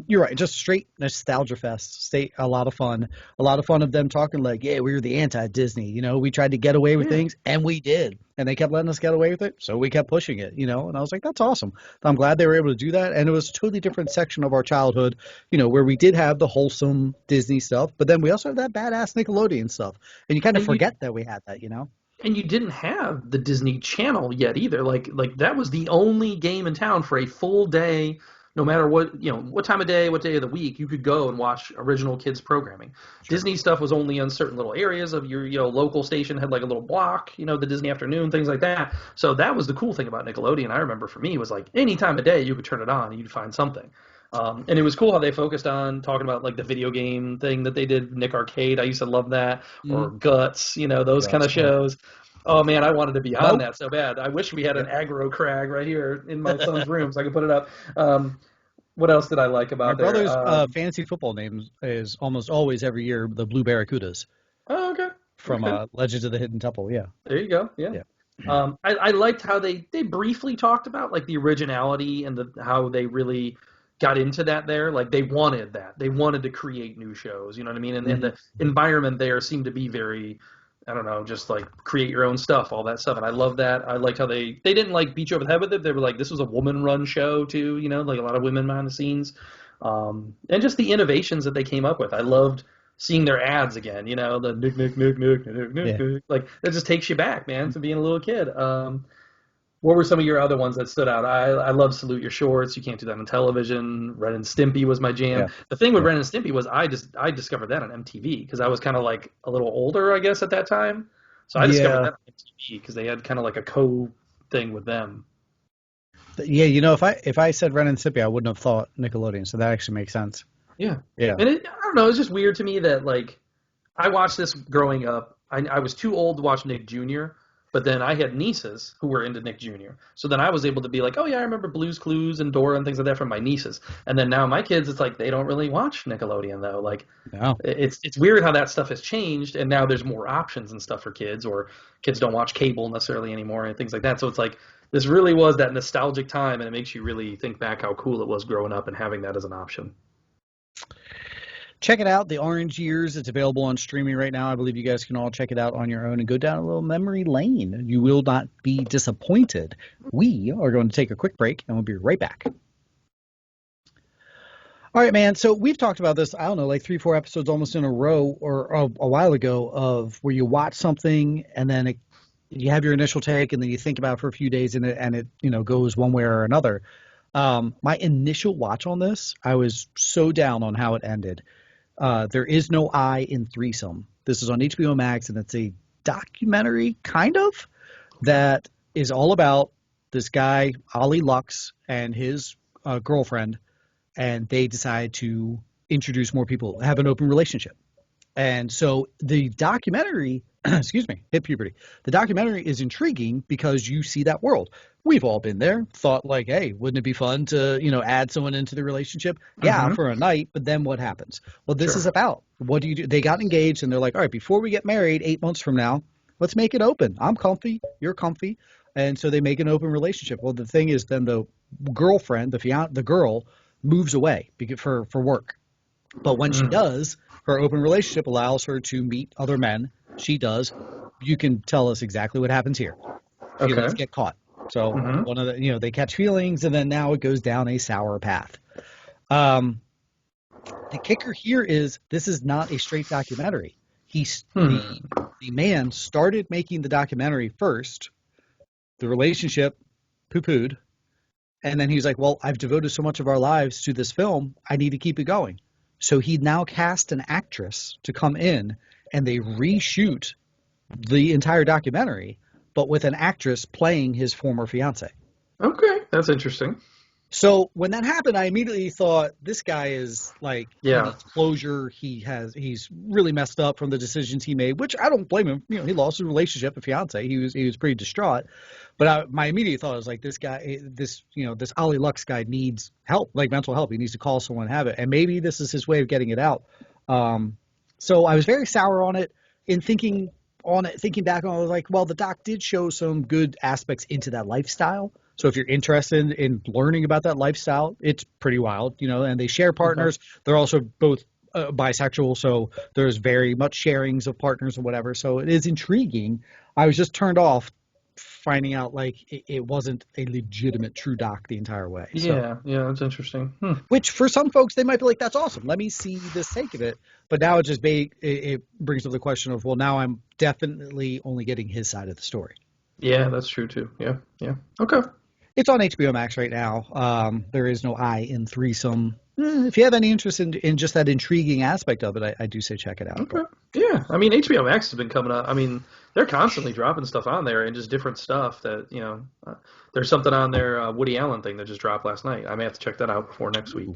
You're right, just straight nostalgia fest. A lot of fun of them talking like, yeah, we were the anti-Disney. We tried to get away with things, and we did. And they kept letting us get away with it, so we kept pushing it, And I was like, that's awesome. I'm glad they were able to do that. And it was a totally different section of our childhood, where we did have the wholesome Disney stuff, but then we also have that badass Nickelodeon stuff. And you kind of forget that we had that, And you didn't have the Disney Channel yet either. Like that was the only game in town for a full day no matter what time of day, what day of the week, you could go and watch original kids programming. Sure. Disney stuff was only on certain little areas of your local station, had like a little block, the Disney Afternoon, things like that. So that was the cool thing about Nickelodeon. I remember for me was like any time of day you could turn it on and you'd find something. And it was cool how they focused on talking about like the video game thing that they did, Nick Arcade. I used to love that, or Guts, those kind of shows. Oh man, I wanted to be on that so bad. I wish we had an aggro crag right here in my son's room so I could put it up. What else did I like about My brother's fantasy football name is almost always every year the Blue Barracudas. Oh, okay. From Legends of the Hidden Temple, yeah. There you go, yeah. I liked how they briefly talked about like the originality and how they really got into that there. Like they wanted that. They wanted to create new shows, you know what I mean? And the environment there seemed to be very, I don't know, just like create your own stuff, all that stuff. And I love that. I liked how they didn't like beat you over the head with it. They were like, this was a woman-run show too, like a lot of women behind the scenes. And just the innovations that they came up with. I loved seeing their ads again, the nick, like that just takes you back, man, to being a little kid. What were some of your other ones that stood out? I love Salute Your Shorts. You can't do that on television. Ren and Stimpy was my jam. Yeah. The thing with Ren and Stimpy was I discovered that on MTV because I was kind of like a little older, I guess, at that time. So I discovered that on MTV because they had kind of like a thing with them. Yeah, if I said Ren and Stimpy, I wouldn't have thought Nickelodeon. So that actually makes sense. Yeah. And I don't know. It's just weird to me that like I watched this growing up. I was too old to watch Nick Jr., but then I had nieces who were into Nick Jr. So then I was able to be like, oh yeah, I remember Blue's Clues and Dora and things like that from my nieces. And then now my kids, it's like they don't really watch Nickelodeon though. Like, no. It's weird how that stuff has changed, and now there's more options and stuff for kids, or kids don't watch cable necessarily anymore and things like that. So it's like this really was that nostalgic time, and it makes you really think back how cool it was growing up and having that as an option. Check it out, The Orange Years. It's available on streaming right now. I believe you guys can all check it out on your own and go down a little memory lane. You will not be disappointed. We are going to take a quick break, and we'll be right back. All right, man. So we've talked about this, I don't know, like 3-4 episodes almost in a row or a while ago of where you watch something and then you have your initial take and then you think about it for a few days and it goes one way or another. My initial watch on this, I was so down on how it ended. There is no I in Threesome. This is on HBO Max, and it's a documentary, kind of, that is all about this guy, Ollie Lux, and his girlfriend, and they decide to introduce more people, have an open relationship. And so the documentary, hit puberty. The documentary is intriguing because you see that world. We've all been there, thought like, hey, wouldn't it be fun to, add someone into the relationship? Yeah, for a night, but then what happens? Well, this is about, what do you do? They got engaged and they're like, all right, before we get married 8 months from now, let's make it open. I'm comfy, you're comfy. And so they make an open relationship. Well, the thing is then the girlfriend, the girl moves away for work. But when she does, her open relationship allows her to meet other men. She does. You can tell us exactly what happens here. Feelings get caught. So one of the, they catch feelings, and then now it goes down a sour path. The kicker here is this is not a straight documentary. The man started making the documentary first. The relationship poo-pooed. And then he's like, well, I've devoted so much of our lives to this film. I need to keep it going. So he now cast an actress to come in, and they reshoot the entire documentary, but with an actress playing his former fiance. Okay, that's interesting. So when that happened, I immediately thought this guy is like, he needs closure. He's really messed up from the decisions he made, which I don't blame him. He lost his relationship, a fiance. He was pretty distraught. But my immediate thought was like, this guy, this Ollie Lux guy needs help, like mental help. He needs to call someone and have it. And maybe this is his way of getting it out. So I was very sour on it. Thinking back on it, I was like, well, the doc did show some good aspects into that lifestyle. So if you're interested in learning about that lifestyle, it's pretty wild, and they share partners. They're also both bisexual, so there's very much sharings of partners or whatever. So it is intriguing. I was just turned off finding out like it wasn't a legitimate true doc the entire way. Yeah, that's interesting. Which for some folks, they might be like, that's awesome. Let me see the sake of it. But now it brings up the question of, well, now I'm definitely only getting his side of the story. Yeah, that's true too. Yeah. Okay. It's on HBO Max right now. There is no I in Threesome. If you have any interest in just that intriguing aspect of it, I do say check it out. Okay. Yeah, I mean HBO Max has been coming up. I mean, they're constantly dropping stuff on there and just different stuff that there's something on there. Woody Allen thing that just dropped last night. I may have to check that out before next week.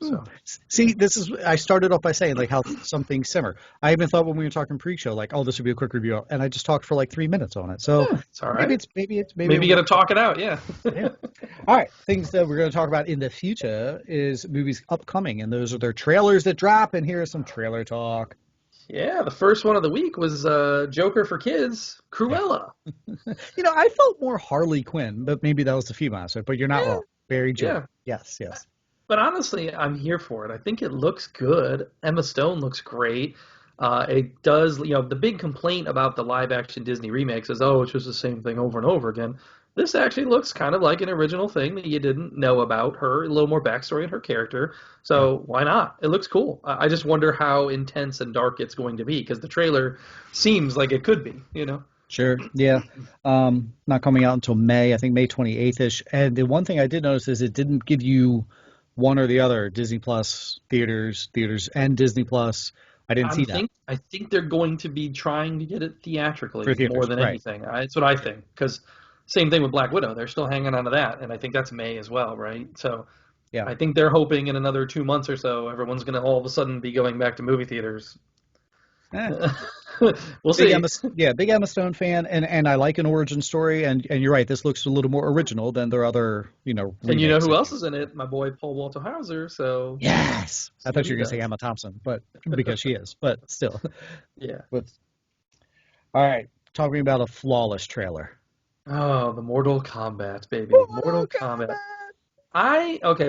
So See, I started off by saying like how some things simmer. I even thought when we were talking pre-show, like, oh, this would be a quick review, and I just talked for like 3 minutes on it. So yeah, it's all right. maybe you got to talk it out. Yeah. yeah. All right, things that we're going to talk about in the future is movies upcoming, and those are their trailers that drop. And here is some trailer talk. Yeah, the first one of the week was Joker for Kids, Cruella. I felt more Harley Quinn, but maybe that was the female aspect. But you're not wrong. Very Joker. Yeah. Yes. But honestly, I'm here for it. I think it looks good. Emma Stone looks great. It does, the big complaint about the live action Disney remakes is, oh, it's just the same thing over and over again. This actually looks kind of like an original thing that you didn't know about her, a little more backstory in her character. So why not? It looks cool. I just wonder how intense and dark it's going to be because the trailer seems like it could be, Sure. Yeah. Not coming out until May, I think May 28th-ish. And the one thing I did notice is it didn't give you one or the other, Disney Plus, theaters, and Disney Plus. I didn't see that. I think they're going to be trying to get it theatrically theaters, more than anything. That's what I think. Because same thing with Black Widow. They're still hanging on to that. And I think that's May as well, right? So yeah. I think they're hoping in another 2 months or so, everyone's going to all of a sudden be going back to movie theaters. We'll see. Big Emma Stone fan, and I like an origin story. And you're right, this looks a little more original than their other, And you know who else is in it? My boy Paul Walter Hauser. So yes, I thought you were going to say Emma Thompson, but because she is, but still, yeah. All right, talking about a flawless trailer. Oh, the Mortal Kombat, baby, Mortal Kombat.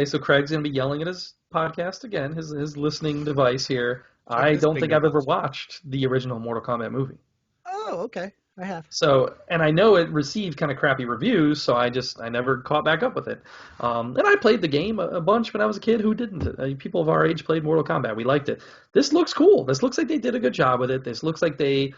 So Craig's gonna be yelling at his podcast again, his listening device here. I don't think I've ever watched the original Mortal Kombat movie. Oh, okay. I have. So, and I know it received kind of crappy reviews, so I never caught back up with it. And I played the game a bunch when I was a kid. Who didn't? People of our age played Mortal Kombat. We liked it. This looks cool. This looks like they did a good job with it. This looks like they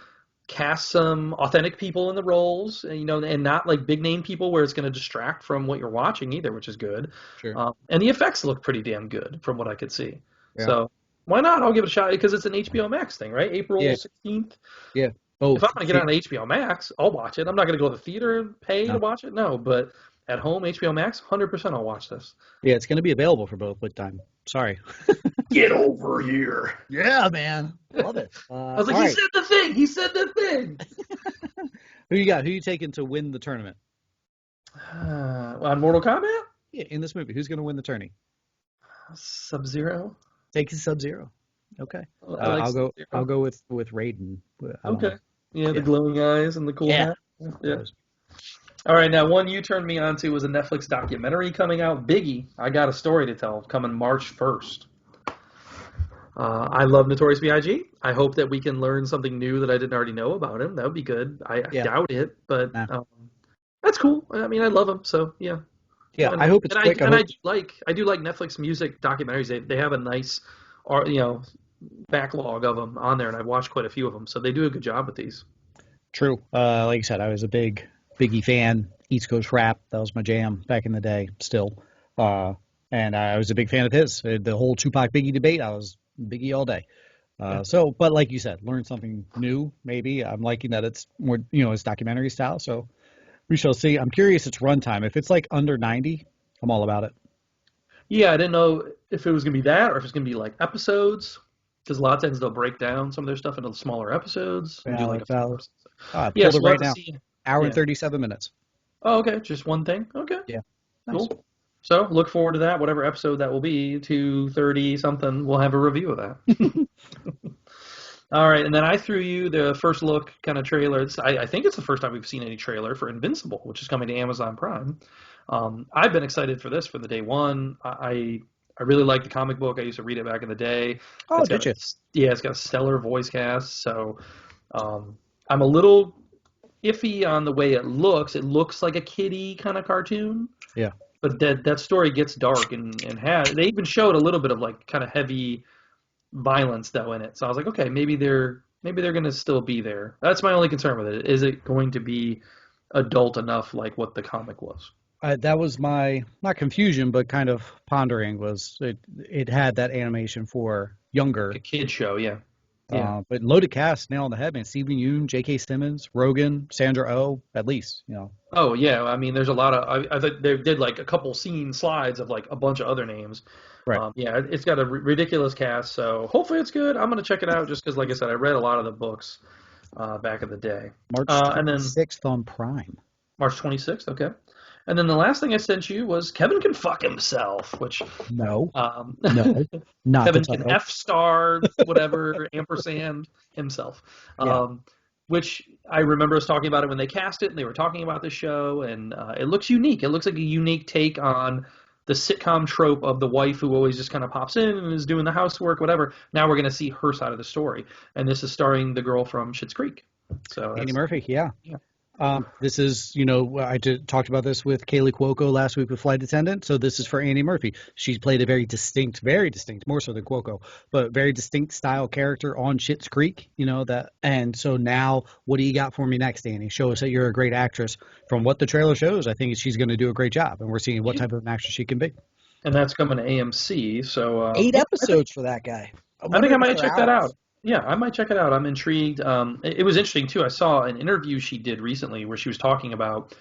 cast some authentic people in the roles, and not like big name people where it's going to distract from what you're watching either, which is good. Sure. And the effects look pretty damn good from what I could see. Yeah. So why not? I'll give it a shot because it's an HBO Max thing, right? April 16th. Yeah. Oh, if I'm going to get on HBO Max, I'll watch it. I'm not going to go to the theater and pay to watch it. No, but at home, HBO Max, 100% I'll watch this. Yeah, it's going to be available for both with time. Sorry. Get over here. Yeah, man. Love it. I was like, said the thing. He said the thing. Who you got? Who you taking to win the tournament? On Mortal Kombat? Yeah, in this movie. Who's going to win the tourney? Sub-Zero. Take Sub-Zero. Okay. I'll go with Raiden. Okay. Yeah, the glowing eyes and the cool hat. Yeah. All right, now one you turned me on to was a Netflix documentary coming out, Biggie. I Got a Story to Tell, coming March 1st. I love Notorious B.I.G. I hope that we can learn something new that I didn't already know about him. That would be good. I doubt it, but that's cool. I mean, I love him, so yeah. Yeah, I hope it's quick. I do like Netflix music documentaries. They have a nice, backlog of them on there, and I've watched quite a few of them. So they do a good job with these. True. Like I said, I was a big Biggie fan. East Coast rap, that was my jam back in the day. Still, and I was a big fan of his. The whole Tupac Biggie debate, I was Biggie all day. But like you said, learn something new. Maybe I'm liking that it's more, it's documentary style. So we shall see. I'm curious its runtime. If it's like under 90, I'm all about it. Yeah, I didn't know if it was going to be that or if it's going to be like episodes. Because a lot of times they'll break down some of their stuff into smaller episodes. And do like pulled it right now. Hour and 37 minutes. Oh, okay. Just one thing? Okay. Yeah. Nice. Cool. So look forward to that, whatever episode that will be, 230 something. We'll have a review of that. All right. And then I threw you the first look kind of trailer. I think it's the first time we've seen any trailer for Invincible, which is coming to Amazon Prime. I've been excited for this from the day one. I really like the comic book. I used to read it back in the day. Oh, did you? Yeah, it's got a stellar voice cast. So I'm a little iffy on the way it looks. It looks like a kiddie kind of cartoon. Yeah. But that story gets dark and they even showed a little bit of like kind of heavy violence though in it. So I was like, okay, maybe they're going to still be there. That's my only concern with it. Is it going to be adult enough like what the comic was? That was my not confusion, but kind of pondering was it had that animation for Like younger, a kid show, yeah. Yeah. but loaded cast, nail on the head, man. Stephen Yoon, J.K. Simmons, Rogan, Sandra Oh, at least, Oh yeah, I mean, there's a lot of I think they did like a couple scene slides of like a bunch of other names. Right. Yeah, it's got a ridiculous cast, so hopefully it's good. I'm gonna check it out just because, like I said, I read a lot of the books back in the day. March And then 26th on Prime. March 26th, okay. And then the last thing I sent you was Kevin can fuck himself, which No, um, no, not the Kevin can title. F star whatever ampersand himself. Yeah. Which I remember us talking about it when they cast it and they were talking about the show, and it looks unique. It looks like a unique take on the sitcom trope of the wife who always just kind of pops in and is doing the housework, whatever. Now we're going to see her side of the story, and this is starring the girl from Schitt's Creek. So Andy that's Murphy, yeah. yeah. This is, talked about this with Kaylee Cuoco last week with Flight Attendant. So this is for Annie Murphy. She's played a very distinct, more so than Cuoco, but very distinct style character on Schitt's Creek. And so now, what do you got for me next, Annie? Show us that you're a great actress. From what the trailer shows, I think she's going to do a great job, and we're seeing what type of an actress she can be. And that's coming to AMC. So 8 episodes for that guy. I think I might check that out. Yeah, I might check it out. I'm intrigued. It was interesting too. I saw an interview she did recently where she was talking about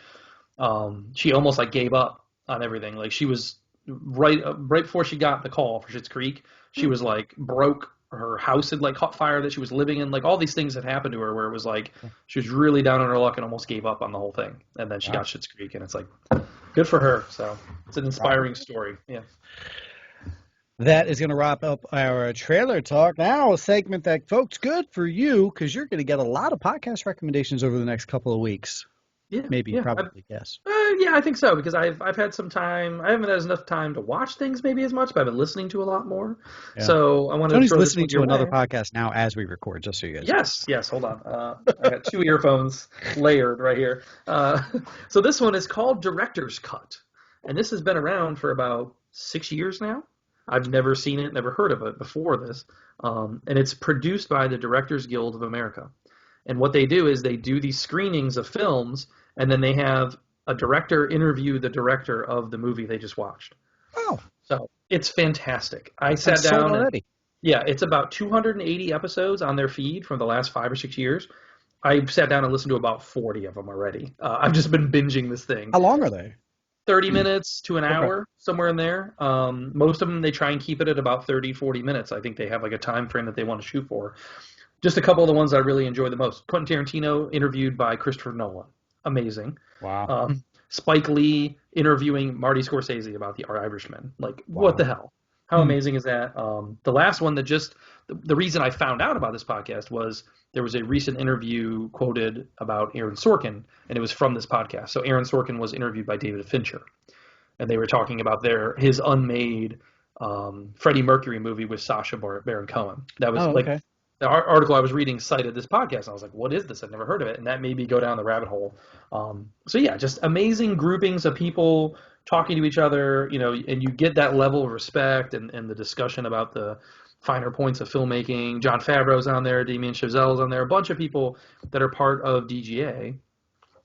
she almost like gave up on everything. Like she was right before she got the call for Schitt's Creek, she was like broke. Her house had like caught fire that she was living in. Like all these things had happened to her where it was like she was really down on her luck and almost gave up on the whole thing. And then she got Schitt's Creek, and it's like good for her. So it's an inspiring story. Yeah. That is going to wrap up our trailer talk. Now, a segment that, folks, good for you because you're going to get a lot of podcast recommendations over the next couple of weeks. Yeah, Maybe, yeah. probably, yes. Yeah, I think so because I've had some time. I haven't had enough time to watch things maybe as much, but I've been listening to a lot more. Yeah. So I wanted Tony's to throw listening this to another way. podcast now as we record, just so you guys know. Yes. Hold on. I got two earphones layered right here. So this one is called Director's Cut, and this has been around for about 6 years now. I've never seen it, never heard of it before this, and it's produced by the Directors Guild of America. And what they do is they do these screenings of films, and then they have a director interview the director of the movie they just watched. Oh. So it's fantastic. I sat sold down already. Yeah, it's about 280 episodes on their feed from the last 5 or 6 years. I sat down and listened to about 40 of them already. I've just been binging this thing. How long are they? 30 minutes to an hour, somewhere in there. Most of them, they try and keep it at about 30, 40 minutes. I think they have like a time frame that they want to shoot for. Just a couple of the ones I really enjoy the most. Quentin Tarantino interviewed by Christopher Nolan. Amazing. Wow. Spike Lee interviewing Marty Scorsese about The Irishman. Like, what the hell? How amazing is that? The last one that the reason I found out about this podcast was there was a recent interview quoted about Aaron Sorkin, and it was from this podcast. So Aaron Sorkin was interviewed by David Fincher, and they were talking about his unmade Freddie Mercury movie with Sacha Baron Cohen. That was okay. The article I was reading cited this podcast. And I was like, what is this? I've never heard of it. And that made me go down the rabbit hole. So yeah, just amazing groupings of people talking to each other, and you get that level of respect and the discussion about the finer points of filmmaking. Jon Favreau's on there, Damien Chazelle's on there, a bunch of people that are part of DGA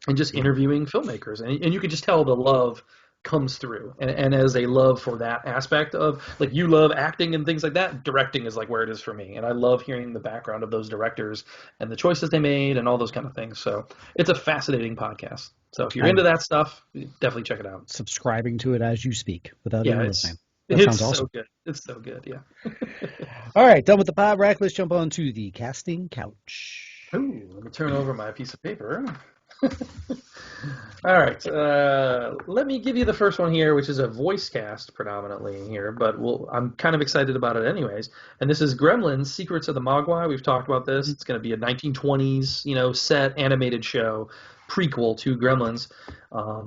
and just interviewing filmmakers. And you can just tell the love comes through. And as a love for that aspect of, like, you love acting and things like that, directing is like where it is for me. And I love hearing the background of those directors and the choices they made and all those kind of things. So it's a fascinating podcast. So if you're into that stuff, definitely check it out. Subscribing to it as you speak without even listening. That It's sounds awesome. so good. It's so good, yeah. All right, done with the PodRec. Let's jump on to the casting couch. Ooh, let me turn over my piece of paper. All right, let me give you the first one here, which is a voice cast predominantly here, but I'm kind of excited about it anyways. And this is Gremlins: Secrets of the Mogwai. We've talked about this. It's going to be a 1920s, set animated show, prequel to Gremlins,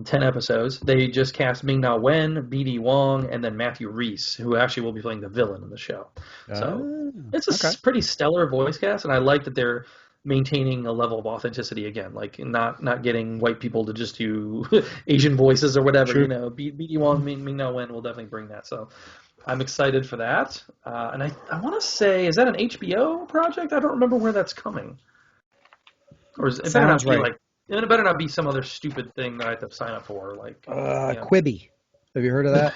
10 episodes. They just cast Ming-Na Wen, B.D. Wong, and then Matthew Rhys, who actually will be playing the villain in the show. So it's a pretty stellar voice cast, and I like that they're maintaining a level of authenticity again, like not getting white people to just do Asian voices or whatever. True. B.D. Wong, Ming-Na Wen will definitely bring that. So I'm excited for that. And I want to say, is that an HBO project? I don't remember where that's coming. Or is it better not be right. like And it better not be some other stupid thing that I have to sign up for, like, Quibi. Have you heard of that?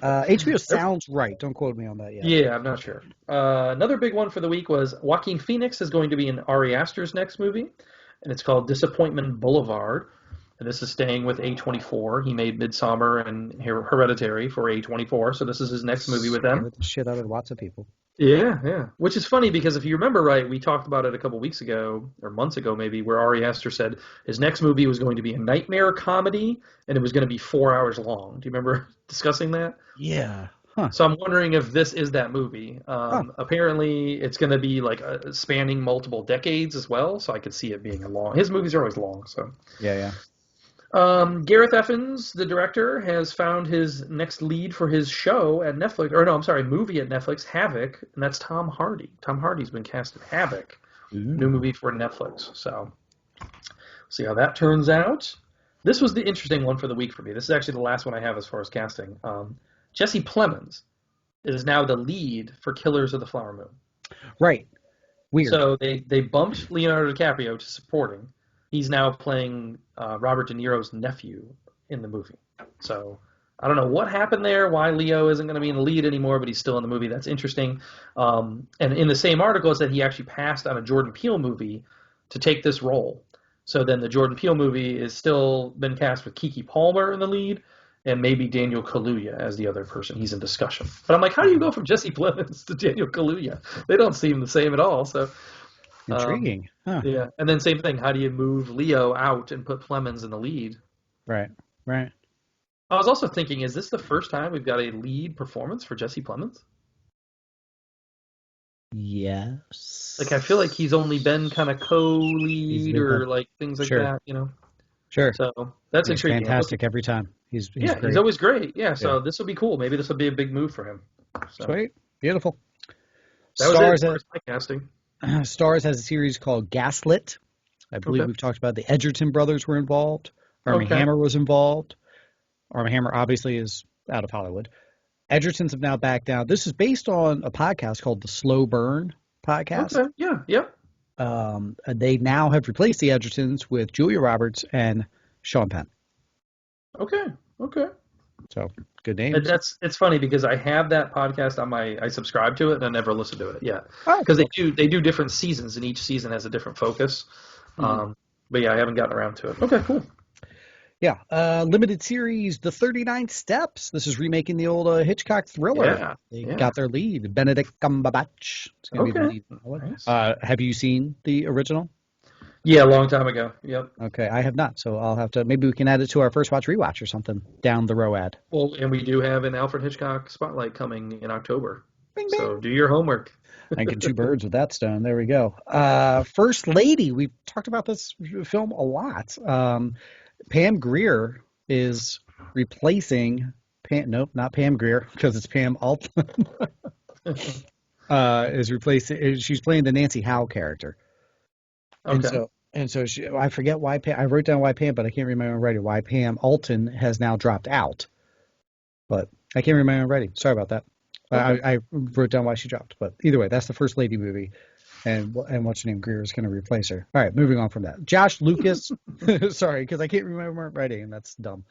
HBO sounds right. Don't quote me on that yet. Yeah, I'm not sure. Another big one for the week was Joaquin Phoenix is going to be in Ari Aster's next movie, and it's called Disappointment Boulevard. And this is staying with A24. He made Midsommar and Hereditary for A24, so this is his next movie with them. Scared the shit out of lots of people. Yeah. Which is funny because if you remember right, we talked about it a couple weeks ago, or months ago maybe, where Ari Aster said his next movie was going to be a nightmare comedy, and it was going to be 4 hours long. Do you remember discussing that? Yeah. Huh. So I'm wondering if this is that movie. Apparently, it's going to be like spanning multiple decades as well, so I could see it being a long. His movies are always long, so. Yeah. Gareth Evans, the director, has found his next lead for his show at Netflix, movie at Netflix, Havoc, and that's Tom Hardy. Tom Hardy's been cast in Havoc, new movie for Netflix. So, see how that turns out. This was the interesting one for the week for me. This is actually the last one I have as far as casting. Jesse Plemons is now the lead for Killers of the Flower Moon. Right. Weird. So they bumped Leonardo DiCaprio to supporting. He's now playing Robert De Niro's nephew in the movie. So I don't know what happened there, why Leo isn't going to be in the lead anymore, but he's still in the movie. That's interesting. And in the same article, it said he actually passed on a Jordan Peele movie to take this role. So then the Jordan Peele movie is still been cast with Keke Palmer in the lead and maybe Daniel Kaluuya as the other person. He's in discussion. But I'm like, how do you go from Jesse Plemons to Daniel Kaluuya? They don't seem the same at all. So intriguing. Huh. Yeah, and then same thing. How do you move Leo out and put Plemons in the lead? Right. I was also thinking, is this the first time we've got a lead performance for Jesse Plemons? Yes. Like, I feel like he's only been kind of co-lead or like things like that, you know? Sure. So that's intriguing. Fantastic every time. He's great. He's always great. Yeah, so this will be cool. Maybe this will be a big move for him. So. Sweet. Beautiful. That was it for my casting. Stars has a series called Gaslit. I believe we've talked about the Edgerton brothers were involved. Armie Hammer was involved. Armie Hammer obviously is out of Hollywood. Edgertons have now backed down. This is based on a podcast called the Slow Burn podcast. Okay. Yeah. They now have replaced the Edgertons with Julia Roberts and Sean Penn. Okay. So good names. It's funny because I have that podcast on I subscribe to it and I never listened to it yet because they do different seasons and each season has a different focus. But yeah, I haven't gotten around to it. Okay, cool. Yeah, limited series, The 39 Steps. This is remaking the old Hitchcock thriller. Yeah, they got their lead, Benedict Cumberbatch. It's gonna be the lead. Nice. Have you seen the original? Yeah, a long time ago. Yep. Okay, I have not, so I'll have to. Maybe we can add it to our first watch rewatch or something down the road. Well, and we do have an Alfred Hitchcock spotlight coming in October. Bing, bing. So do your homework. I get two birds with that stone. There we go. First Lady. We've talked about this film a lot. Pam Grier is replacing nope, not Pam Grier because it's Pam Altman. Is replacing. She's playing the Nancy Howe character. Okay. And so she, I forget why Pam. I wrote down why Pam, but I can't remember already why Pam Alton has now dropped out. But I can't remember already. Sorry about that. Okay. I wrote down why she dropped. But either way, that's the First Lady movie. And what's her name? Greer is going to replace her. All right, moving on from that. Josh Lucas. Sorry, because I can't remember writing, and that's dumb.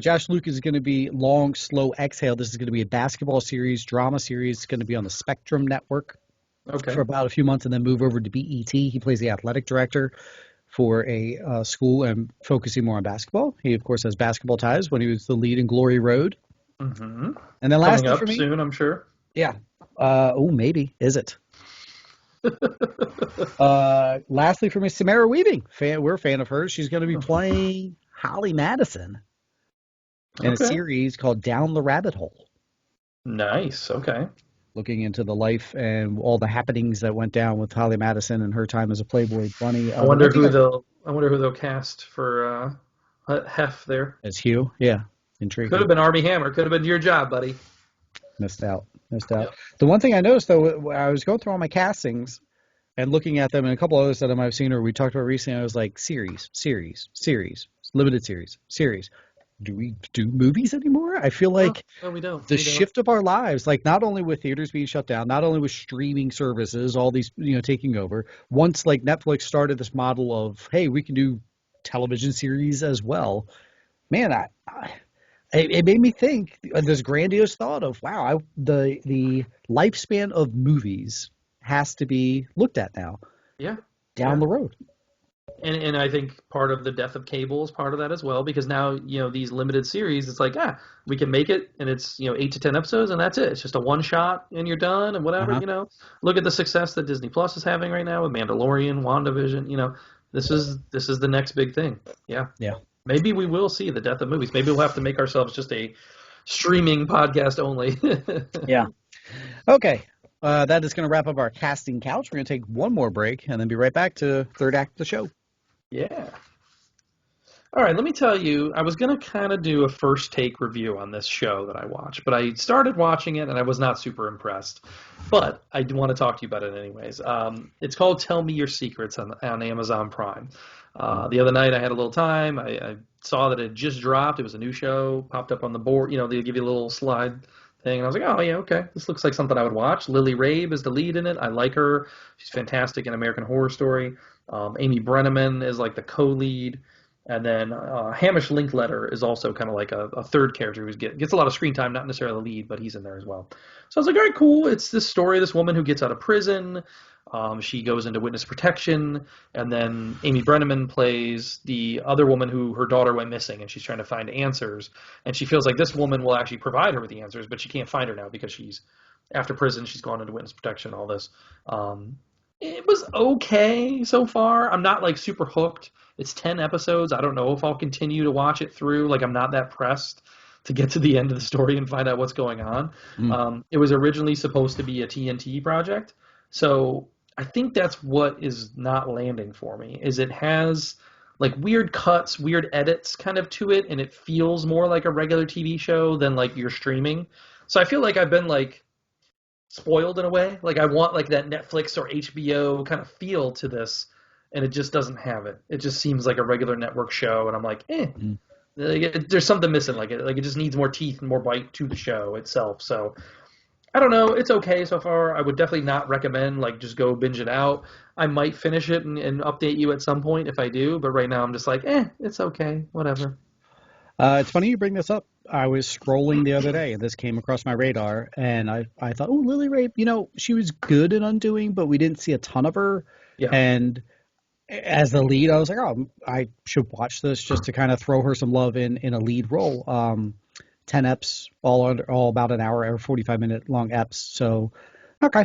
Josh Lucas is going to be Long, Slow Exhale. This is going to be a basketball series, drama series. It's going to be on the Spectrum Network for about a few months and then move over to BET. He plays the athletic director for a school and focusing more on basketball. He, of course, has basketball ties when he was the lead in Glory Road. Mm-hmm. And then lastly coming up for me, soon, I'm sure. Yeah. Maybe. Is it? Lastly for me, Samara Weaving. We're a fan of hers. She's going to be playing Holly Madison in a series called Down the Rabbit Hole. Nice. Okay. Looking into the life and all the happenings that went down with Holly Madison and her time as a Playboy bunny. I wonder who they'll cast for Hef there. As Hugh. Yeah. Intriguing. Could have been Armie Hammer. Could have been your job, buddy. Missed out. Yep. The one thing I noticed, though, I was going through all my castings and looking at them and a couple others of them I've seen or we talked about recently, I was like, series, limited series. do we do movies anymore? I feel like No, we don't. the We don't. shift of our lives, like not only with theaters being shut down, not only with streaming services, all these, taking over. Once like Netflix started this model of, hey, we can do television series as well. Man, it made me think this grandiose thought of, wow, the lifespan of movies has to be looked at now Yeah. down Yeah. the road. And I think part of the death of cable is part of that as well, because now, these limited series, it's like, we can make it and it's, 8 to 10 episodes and that's it. It's just a one shot and you're done and whatever, Uh-huh. Look at the success that Disney Plus is having right now with Mandalorian, WandaVision, this is the next big thing. Yeah. Yeah. Maybe we will see the death of movies. Maybe we'll have to make ourselves just a streaming podcast only. Yeah. Okay. That is going to wrap up our casting couch. We're going to take one more break and then be right back to third act of the show. Yeah. All right, let me tell you, I was going to kind of do a first take review on this show that I watched, but I started watching it and I was not super impressed. But I do want to talk to you about it anyways. It's called Tell Me Your Secrets on Amazon Prime. The other night I had a little time. I saw that it just dropped. It was a new show, popped up on the board. They give you a little slide thing. And I was like, oh, yeah, okay. This looks like something I would watch. Lily Rabe is the lead in it. I like her. She's fantastic in American Horror Story. Amy Brenneman is like the co-lead. And then Hamish Linkletter is also kind of like a third character who gets a lot of screen time, not necessarily the lead, but he's in there as well. So I was like, all right, cool. It's this story of this woman who gets out of prison. She goes into witness protection, and then Amy Brenneman plays the other woman who her daughter went missing, and she's trying to find answers. And she feels like this woman will actually provide her with the answers, but she can't find her now because she's after prison. She's gone into witness protection, all this. It was okay so far. I'm not like super hooked. It's 10 episodes. I don't know if I'll continue to watch it through. Like, I'm not that pressed to get to the end of the story and find out what's going on. It was originally supposed to be a TNT project. So I think that's what is not landing for me, is it has like weird cuts, weird edits kind of to it, and it feels more like a regular TV show than like you're streaming. So I feel like I've been like spoiled in a way. Like I want like that Netflix or HBO kind of feel to this, and it just doesn't have it. It just seems like a regular network show, and I'm like, there's something missing. Like it just needs more teeth and more bite to the show itself. So I don't know. It's okay so far. I would definitely not recommend like just go binge it out. I might finish it and update you at some point if I do, but right now I'm just like, it's okay, whatever. It's funny you bring this up. I was scrolling the other day, and this came across my radar, and I thought, oh, Lily Rabe, she was good in Undoing, but we didn't see a ton of her. Yeah. And as the lead, I was like, oh, I should watch this just to kind of throw her some love in a lead role. 10 eps, all about an hour or 45-minute long eps. So, okay.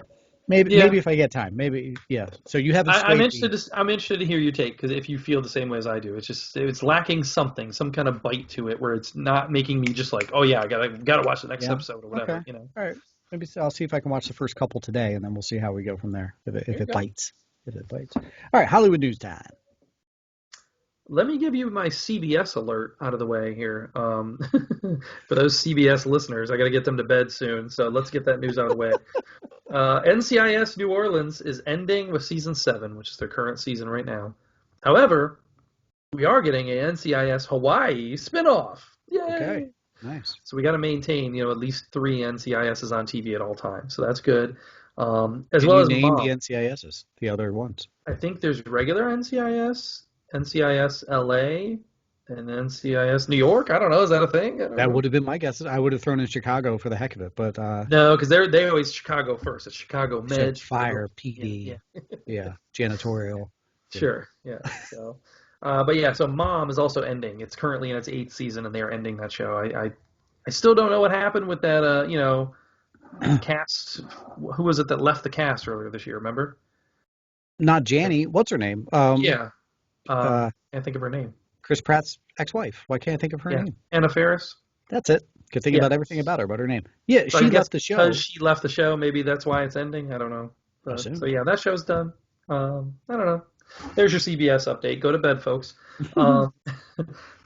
Maybe if I get time, maybe, yeah. So you haven't. I'm interested to hear your take, because if you feel the same way as I do, it's lacking something, some kind of bite to it, where it's not making me just like, oh yeah, I gotta watch the next episode or whatever. Okay. All right. Maybe I'll see if I can watch the first couple today, and then we'll see how we go from there. If it bites. All right, Hollywood news time. Let me give you my CBS alert out of the way here. For those CBS listeners, I got to get them to bed soon, so let's get that news out of the way. NCIS New Orleans is ending with season 7, which is their current season right now. However, we are getting a NCIS Hawaii spinoff. Yay! Okay, nice. So we got to maintain, at least 3 NCISs on TV at all times. So that's good. As well as name the NCISs, the other ones. I think there's regular NCIS. NCIS LA, and NCIS New York. I don't know. Is that a thing? That would have been my guess. I would have thrown in Chicago for the heck of it, but no, because they always Chicago first. It's Chicago Med, Fire, PD, yeah, janitorial. Sure, yeah. So, but yeah, so Mom is also ending. It's currently in its 8th season, and they're ending that show. I still don't know what happened with that. Cast. Who was it that left the cast earlier this year? Remember? Not Janny. What's her name? Yeah. Can't think of her name. Chris Pratt's ex-wife. Why can't I think of her name? Anna Faris. That's it. Could think about everything about her, but her name. Yeah, so she left the show. Because she left the show, maybe that's why it's ending. I don't know. So yeah, that show's done. I don't know. There's your CBS update. Go to bed, folks.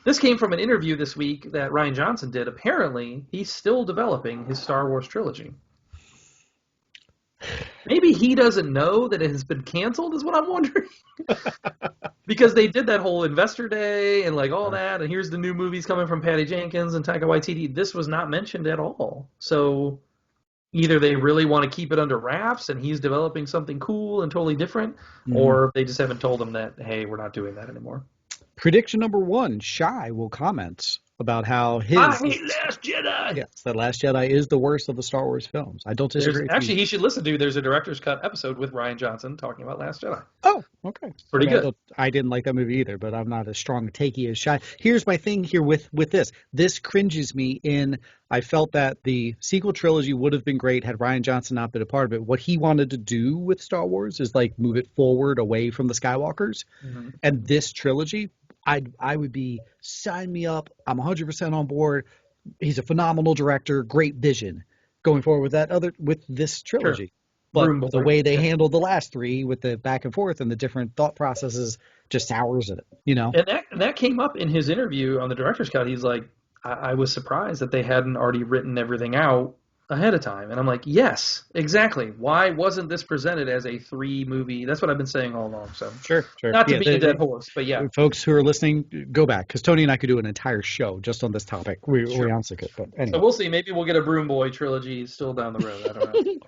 This came from an interview this week that Rian Johnson did. Apparently, he's still developing his Star Wars trilogy. Maybe he doesn't know that it has been canceled, is what I'm wondering. because they did that whole Investor Day and like all that, and here's the new movies coming from Patty Jenkins and Taika Waititi. This was not mentioned at all. So either they really want to keep it under wraps and he's developing something cool and totally different, or they just haven't told him that, hey, we're not doing that anymore. Prediction number 1, Shy will comment about how his... I hate Last Jedi! Yes, that Last Jedi is the worst of the Star Wars films. I don't disagree. Actually, he should listen to, there's a Director's Cut episode with Rian Johnson talking about Last Jedi. Oh, okay. Pretty good. I didn't like that movie either, but I'm not as strong takey as Shy. Here's my thing here with this. This cringes me in... I felt that the sequel trilogy would have been great had Rian Johnson not been a part of it. What he wanted to do with Star Wars is like move it forward away from the Skywalkers. And this trilogy... I would be, sign me up. I'm 100% on board. He's a phenomenal director, great vision going forward with this trilogy. Sure. But the way they handled the last 3 with the back and forth and the different thought processes just sours it, you know? And that came up in his interview on the Director's Cut. He's like, I was surprised that they hadn't already written everything out ahead of time. And I'm like, yes, exactly. Why wasn't this presented as a 3-movie? That's what I've been saying all along. So sure. Not to beat a dead horse, but yeah. Folks who are listening, go back, because Tony and I could do an entire show just on this topic. We honestly could, but anyway. So we'll see. Maybe we'll get a Broom Boy trilogy still down the road.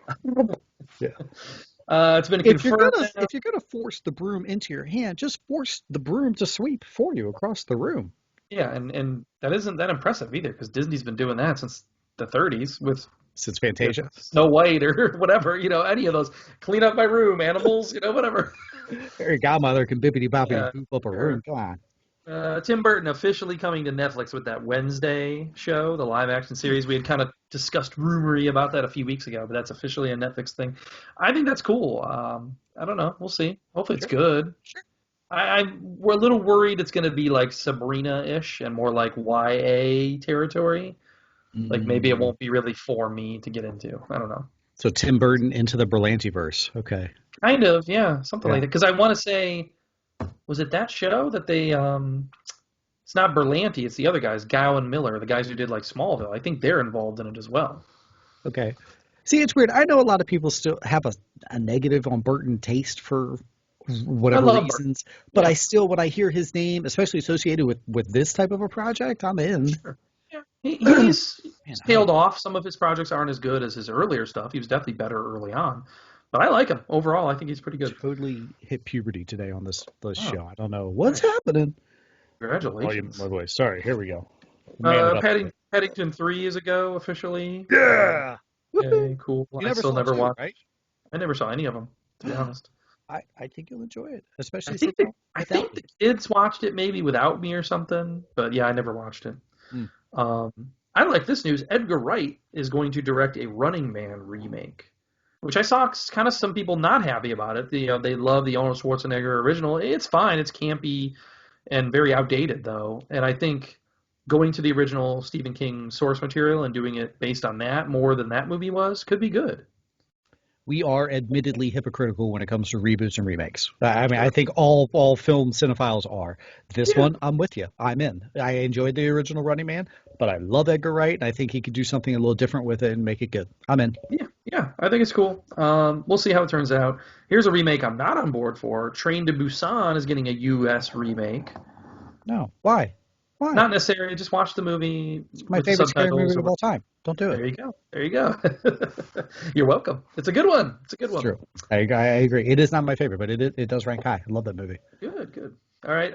I don't know. Yeah. It's been confirmed. If you're gonna force the broom into your hand, just force the broom to sweep for you across the room. Yeah, and that isn't that impressive either, because Disney's been doing that since the 30s since Fantasia, Snow White, or whatever, any of those. Clean up my room, animals, whatever. Your godmother can bippity boppity poop up a room. Come on. Tim Burton officially coming to Netflix with that Wednesday show, the live action series. We had kind of discussed rumory about that a few weeks ago, but that's officially a Netflix thing. I think that's cool. I don't know. We'll see. Hopefully it's good. Sure. We're a little worried it's going to be like Sabrina-ish and more like YA territory. Like maybe it won't be really for me to get into. I don't know. So Tim Burton into the Berlanti-verse. Okay. Kind of, yeah. Something like that. Because I want to say, was it that show that they, it's not Berlanti, it's the other guys, Gow and Miller, the guys who did like Smallville. I think they're involved in it as well. Okay. See, it's weird. I know a lot of people still have a negative on Burton taste for whatever reasons. But I still, when I hear his name, especially associated with this type of a project, I'm in. Sure. He's tailed off. Some of his projects aren't as good as his earlier stuff. He was definitely better early on. But I like him. Overall, I think he's pretty good. Totally hit puberty today on this show. I don't know what's happening. Congratulations. My voice. Sorry, here we go. Paddington 3 is a go officially. Yeah. Okay, cool. I still never watched. Right? I never saw any of them, to be honest. I think you'll enjoy it, especially. I think the kids watched it maybe without me or something. But yeah, I never watched it. I like this news. Edgar Wright is going to direct a Running Man remake, which I saw kind of some people not happy about it. They love the Arnold Schwarzenegger original. It's fine. It's campy and very outdated, though. And I think going to the original Stephen King source material and doing it based on that more than that movie was could be good. We are admittedly hypocritical when it comes to reboots and remakes. I mean, I think all film cinephiles are. This one, I'm with you. I'm in. I enjoyed the original Running Man, but I love Edgar Wright, and I think he could do something a little different with it and make it good. I'm in. Yeah, I think it's cool. We'll see how it turns out. Here's a remake I'm not on board for. Train to Busan is getting a U.S. remake. No. Why? Not necessarily. Just watch the movie. It's my favorite scary movie of all time. Don't do it. There you go. You're welcome. It's a good one. It's true. I agree. It is not my favorite, but it does rank high. I love that movie. Good. All right.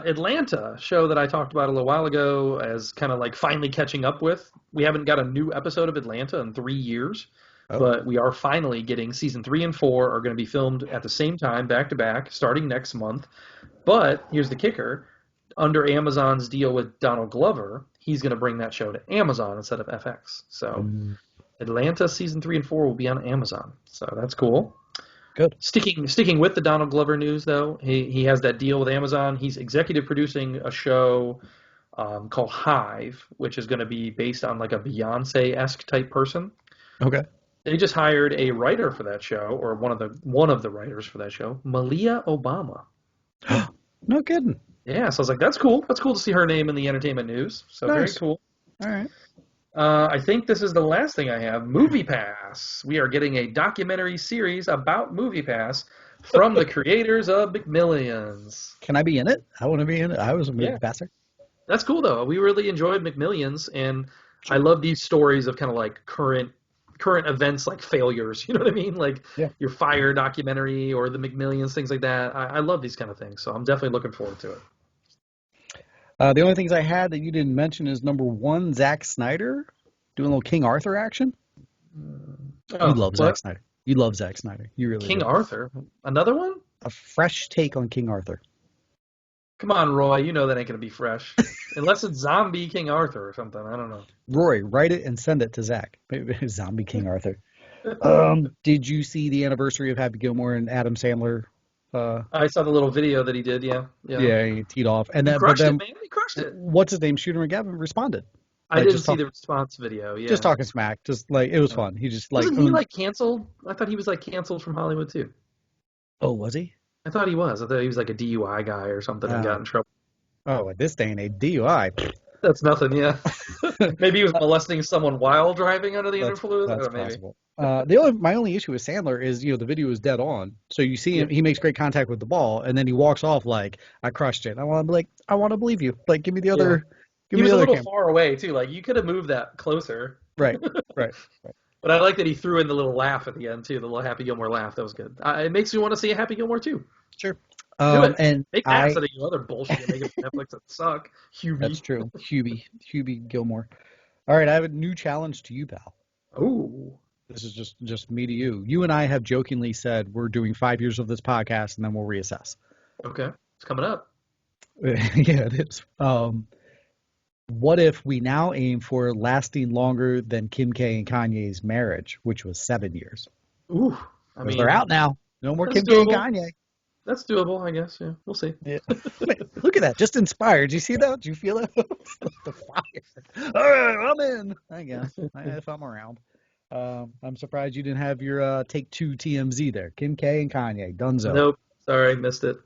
Atlanta, show that I talked about a little while ago as kind of like finally catching up with. We haven't got a new episode of Atlanta in 3 years, but we are finally getting season 3 and 4 are going to be filmed at the same time, back to back, starting next month. But here's the kicker. Under Amazon's deal with Donald Glover, he's going to bring that show to Amazon instead of FX. So Atlanta season 3 and 4 will be on Amazon. So that's cool. Good. Sticking with the Donald Glover news, though, he has that deal with Amazon. He's executive producing a show called Hive, which is going to be based on like a Beyonce-esque type person. Okay. They just hired a writer for that show, or one of the writers for that show, Malia Obama. No kidding. Yeah, so I was like, that's cool. That's cool to see her name in the entertainment news. So nice. Very cool. All right. I think this is the last thing I have. MoviePass. We are getting a documentary series about MoviePass From the creators of McMillions. Can I be in it? I want to be in it. I was a movie Yeah. passer. That's cool though. We really enjoyed McMillions, and I love these stories of kind of like current events like failures. You know what I mean? Like Yeah. your Fire documentary or the McMillions, things like that. I love these kind of things, so I'm definitely looking forward to it. The only things I had that you didn't mention is number one, Zack Snyder doing a little King Arthur action. Oh, You love Zack what? Snyder. You love Zack Snyder. You really King do. Arthur? Another one? A fresh take on King Arthur. Come on, Roy. You know that ain't gonna be fresh, unless it's Zombie King Arthur or something. I don't know. Roy, write it and send it to Zach. Zombie King Arthur. Did you see the anniversary of Happy Gilmore and Adam Sandler? I saw the little video that he did. Yeah, yeah. Yeah, he teed off. And He then, but crushed it, then, man. He crushed it. what's his name? Shooter McGavin responded. I Like didn't just see talk, the response video. Yeah. just talking smack. Just like it was fun. He just like Wasn't he like canceled? I thought he was like canceled from Hollywood too. oh, was he? I thought he was. I thought he was like a DUI guy or something and got in trouble. Oh, at this day and age, DUI. That's nothing, yeah. Maybe he was molesting someone while driving under the That's influence. I that's don't know, maybe. possible. My only issue with Sandler is the video is dead on. So you see him, he makes great contact with the ball, and then he walks off like I crushed it. I want to be like I want to believe you. Like give me the other. Give He me was the a other little camera. far away too. Like you could have moved that closer. Right, right. But I like that he threw in the little laugh at the end too, the little Happy Gilmore laugh. That was good. It makes me want to see a Happy Gilmore too. Sure. Do it. And Make that instead of other bullshit you're making for Netflix that suck. Hubie. that's true. Hubie Gilmore. All right, I have a new challenge to you, pal. Ooh. This is just me to you. You and I have jokingly said we're doing 5 years of this podcast and then we'll reassess. Okay. It's coming up. Yeah, it is. What if we now aim for lasting longer than Kim K and Kanye's marriage, which was 7 years? Ooh. I mean, They're out now. No more that's Kim K and doable. Kanye. That's doable, I guess. Yeah. We'll see. Yeah. Wait, look at that. Just inspired. Do you see that? Do you feel it? The fire. All right, I'm in. I guess. If I'm around. I'm surprised you didn't have your take two TMZ there. Kim K and Kanye. Dunzo. Nope. Sorry, missed it.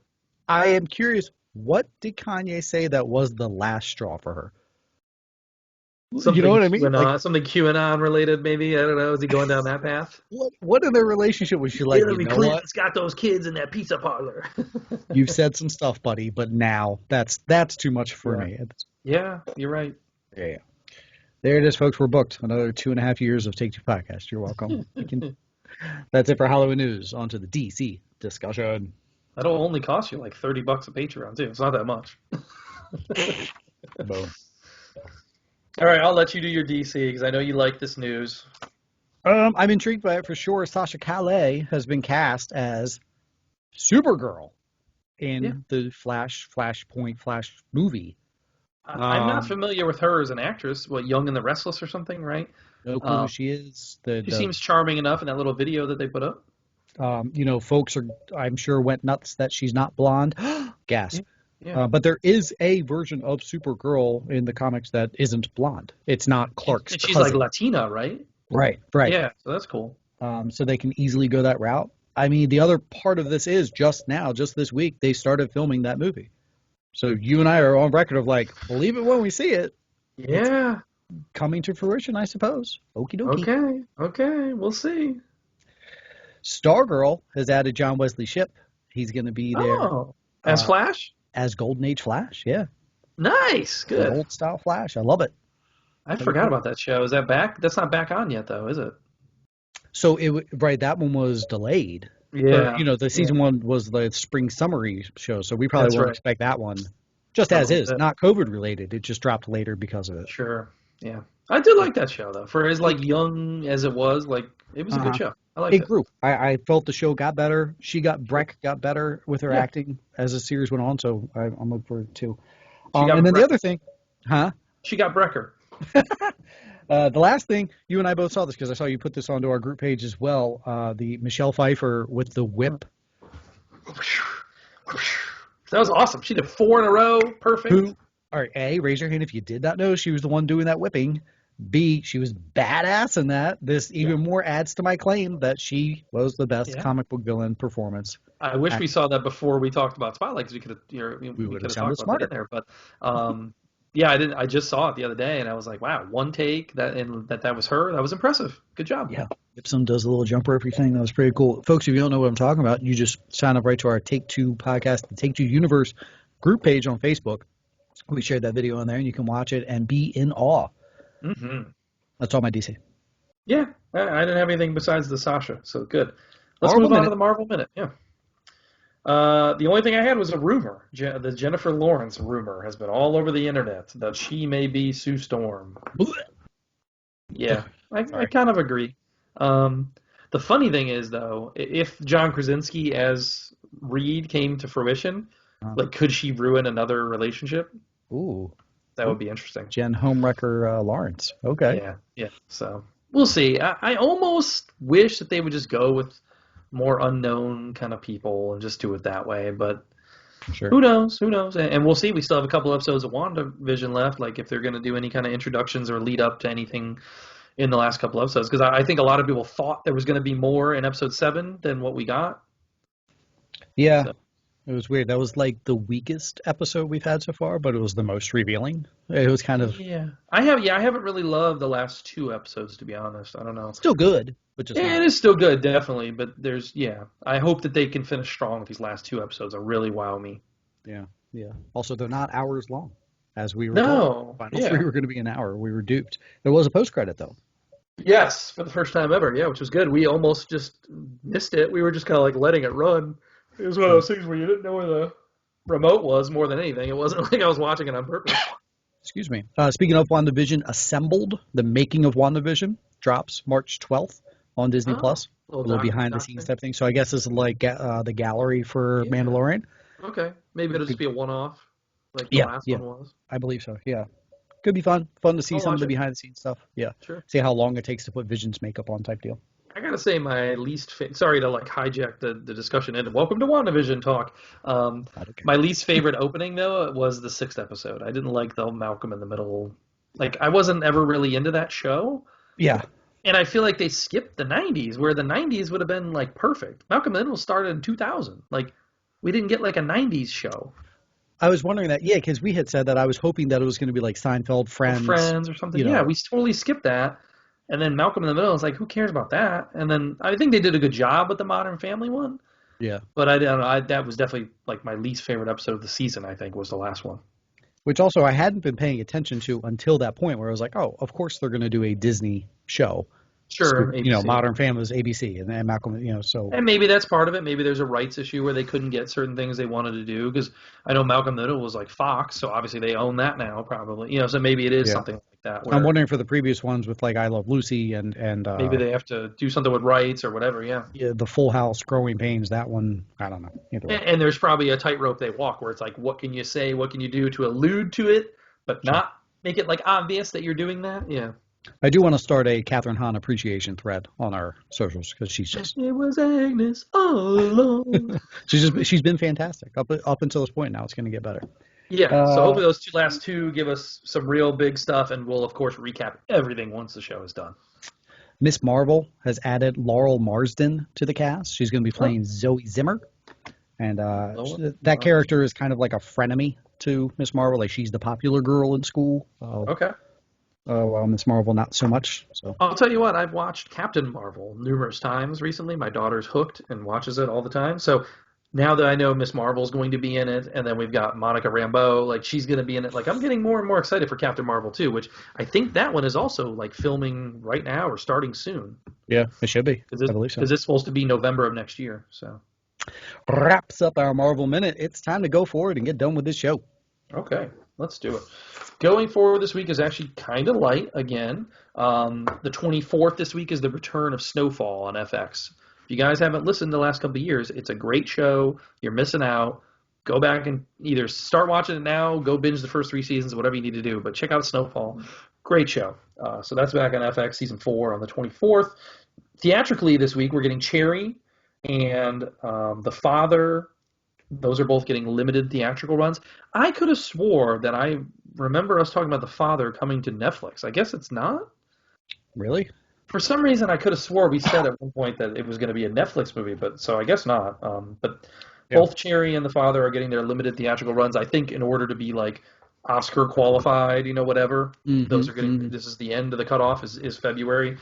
I am curious. What did Kanye say that was the last straw for her? Something you know what I mean? QAnon, Like, something QAnon related, maybe. I don't know. Is he going down that path? what in their relationship was she like? Hillary You know Clinton's got those kids in that pizza parlor. what? You've said some stuff, buddy, but now that's too much for me. Yeah, you're right. Yeah. There it is, folks. We're booked. Another 2.5 years of Take Two podcast. You're welcome. That's it for Halloween news. On to the DC discussion. That'll only cost you like $30 a Patreon too. It's not that much. Boom. All right, I'll let you do your DC because I know you like this news. I'm intrigued by it for sure. Sasha Calais has been cast as Supergirl in the Flashpoint Flash movie. I'm not familiar with her as an actress. What, Young and the Restless or something, right? No clue who she is. She seems charming enough in that little video that they put up. Folks I'm sure, went nuts that she's not blonde. Gasp. Yeah. But there is a version of Supergirl in the comics that isn't blonde. It's not Clark's She's cousin. like Latina, right? Right. Yeah, so that's cool. So they can easily go that route. I mean, the other part of this is just this week, they started filming that movie. So you and I are on record of like, believe it when we see it. Yeah. It's coming to fruition, I suppose. Okie dokie. Okay, we'll see. Stargirl has added John Wesley Shipp. He's going to be there. Oh, as Flash? As Golden Age Flash, yeah. Nice, good. The old style Flash. I love it. I forgot about that show. Is that back? That's not back on yet, though, is it? So that one was delayed. Yeah. The season one was the spring summary show, so we probably won't expect that one. Just as is, not COVID related. It just dropped later because of it. Sure. Yeah. I did like that show though. For as like young as it was, like it was a good show. I liked it. It grew. I felt the show got better. Breck got better with her acting as the series went on, so I'm looking forward to. And then the other thing, She got Brecker. The last thing, you and I both saw this because I saw you put this onto our group page as well. The Michelle Pfeiffer with the whip. That was awesome. She did 4 in a row. Perfect. All right, A, raise your hand if you did not know she was the one doing that whipping. B, she was badass in that. This even more adds to my claim that she was the best comic book villain performance. I wish we saw that before we talked about Spotlight because we could have we would have talked sounded about smarter it in there. But Yeah, I didn't. I just saw it the other day, and I was like, wow, one take that was her. That was impressive. Good job. Yeah. Gibson does a little jump ropey thing. That was pretty cool. Folks, if you don't know what I'm talking about, you just sign up right to our Take Two podcast, the Take Two Universe group page on Facebook. We shared that video on there, and you can watch it and be in awe. Hmm. That's all my DC. Yeah, I didn't have anything besides the Sasha, so good. Let's Marvel move on to Minute. the Marvel Minute. Yeah. The only thing I had was a rumor. The Jennifer Lawrence rumor has been all over the internet that she may be Sue Storm. Yeah, I kind of agree. The funny thing is, though, if John Krasinski as Reed came to fruition, like, could she ruin another relationship? Ooh. That would be interesting. Jen Homewrecker Lawrence. Okay. Yeah. So we'll see. I almost wish that they would just go with more unknown kind of people and just do it that way, but Sure. who knows? Who knows? And we'll see. We still have a couple episodes of WandaVision left, like if they're going to do any kind of introductions or lead up to anything in the last couple episodes, because I think a lot of people thought there was going to be more in episode 7 than what we got. Yeah. So, It was weird. That was like the weakest episode we've had so far, but it was the most revealing. It was kind of I haven't really loved the last 2 episodes, to be honest. I don't know. still good, but just Yeah, not. it is still good, definitely, but I hope that they can finish strong with these last 2 episodes. They really wow me. Yeah. Yeah. Also, they're not hours long, as we were No, told. Final 3 were going to be an hour. We were duped. There was a post credit though. Yes, for the first time ever, yeah, which was good. We almost just missed it. We were just kind of like letting it run. It was one of those things where you didn't know where the remote was more than anything. It wasn't like I was watching it on purpose. Excuse me. Speaking of WandaVision, Assembled, the making of WandaVision, drops March 12th on Disney Plus. A little behind the scenes type thing. So I guess it's like the gallery for Mandalorian. Okay, maybe it'll just be a one-off, like the last one was. I believe so. Yeah, could be fun. Fun to see some of the behind the scenes stuff. Yeah, sure. See how long it takes to put Vision's makeup on type deal. I gotta say, my least sorry to like hijack the discussion and welcome to WandaVision talk. My least favorite opening though was the 6th episode. I didn't like the Malcolm in the Middle. Like, I wasn't ever really into that show. Yeah. And I feel like they skipped the 90s, where the 90s would have been like perfect. Malcolm in the Middle started in 2000. Like, we didn't get like a 90s show. I was wondering that, because we had said that I was hoping that it was going to be like Seinfeld, Friends or something. Yeah, we totally skipped that. And then Malcolm in the Middle is like, who cares about that? And then I think they did a good job with the Modern Family one. Yeah. But I don't know. That was definitely like my least favorite episode of the season, I think, was the last one. Which also I hadn't been paying attention to until that point where I was like, oh, of course they're going to do a Disney show. Sure. So, Modern Family is ABC, and then Malcolm, so. And maybe that's part of it. Maybe there's a rights issue where they couldn't get certain things they wanted to do, because I know Malcolm in the Middle was like Fox, so obviously they own that now, probably. So maybe it is something like that. I'm wondering for the previous ones with like I Love Lucy and maybe they have to do something with rights or whatever. Yeah, the Full House, Growing Pains, that one, I don't know. And there's probably a tightrope they walk where it's like, what can you say, what can you do to allude to it, but not make it like obvious that you're doing that. Yeah. I do want to start a Catherine Hahn appreciation thread on our socials because she's just. It was Agnes all along. she's been fantastic up until this point. Now it's going to get better. Yeah. So hopefully those last two give us some real big stuff, and we'll of course recap everything once the show is done. Miss Marvel has added Laurel Marsden to the cast. She's going to be playing Zoe Zimmer, and that character is kind of like a frenemy to Miss Marvel. Like, she's the popular girl in school. Okay. Well, Miss Marvel, not so much. So I'll tell you what, I've watched Captain Marvel numerous times recently. My daughter's hooked and watches it all the time. So now that I know Miss Marvel's going to be in it, and then we've got Monica Rambeau, like, she's going to be in it. Like, I'm getting more and more excited for Captain Marvel too, which I think that one is also like filming right now or starting soon. Yeah, it should be. I believe so. Because it's supposed to be November of next year. So wraps up our Marvel Minute. It's time to go forward and get done with this show. Okay, let's do it. Going forward this week is actually kind of light again. The 24th this week is the return of Snowfall on FX. If you guys haven't listened the last couple of years, it's a great show. You're missing out. Go back and either start watching it now, go binge the first 3 seasons, whatever you need to do. But check out Snowfall. Great show. So that's back on FX season 4 on the 24th. Theatrically this week, we're getting Cherry and The Father. Those are both getting limited theatrical runs. I could have swore that I remember us talking about The Father coming to Netflix. I guess it's not. Really? For some reason, I could have swore we said at one point that it was going to be a Netflix movie, but so I guess not. But both Cherry and The Father are getting their limited theatrical runs, I think, in order to be like Oscar qualified, whatever. Those are getting. Mm-hmm. This is the end of the cutoff. Is February.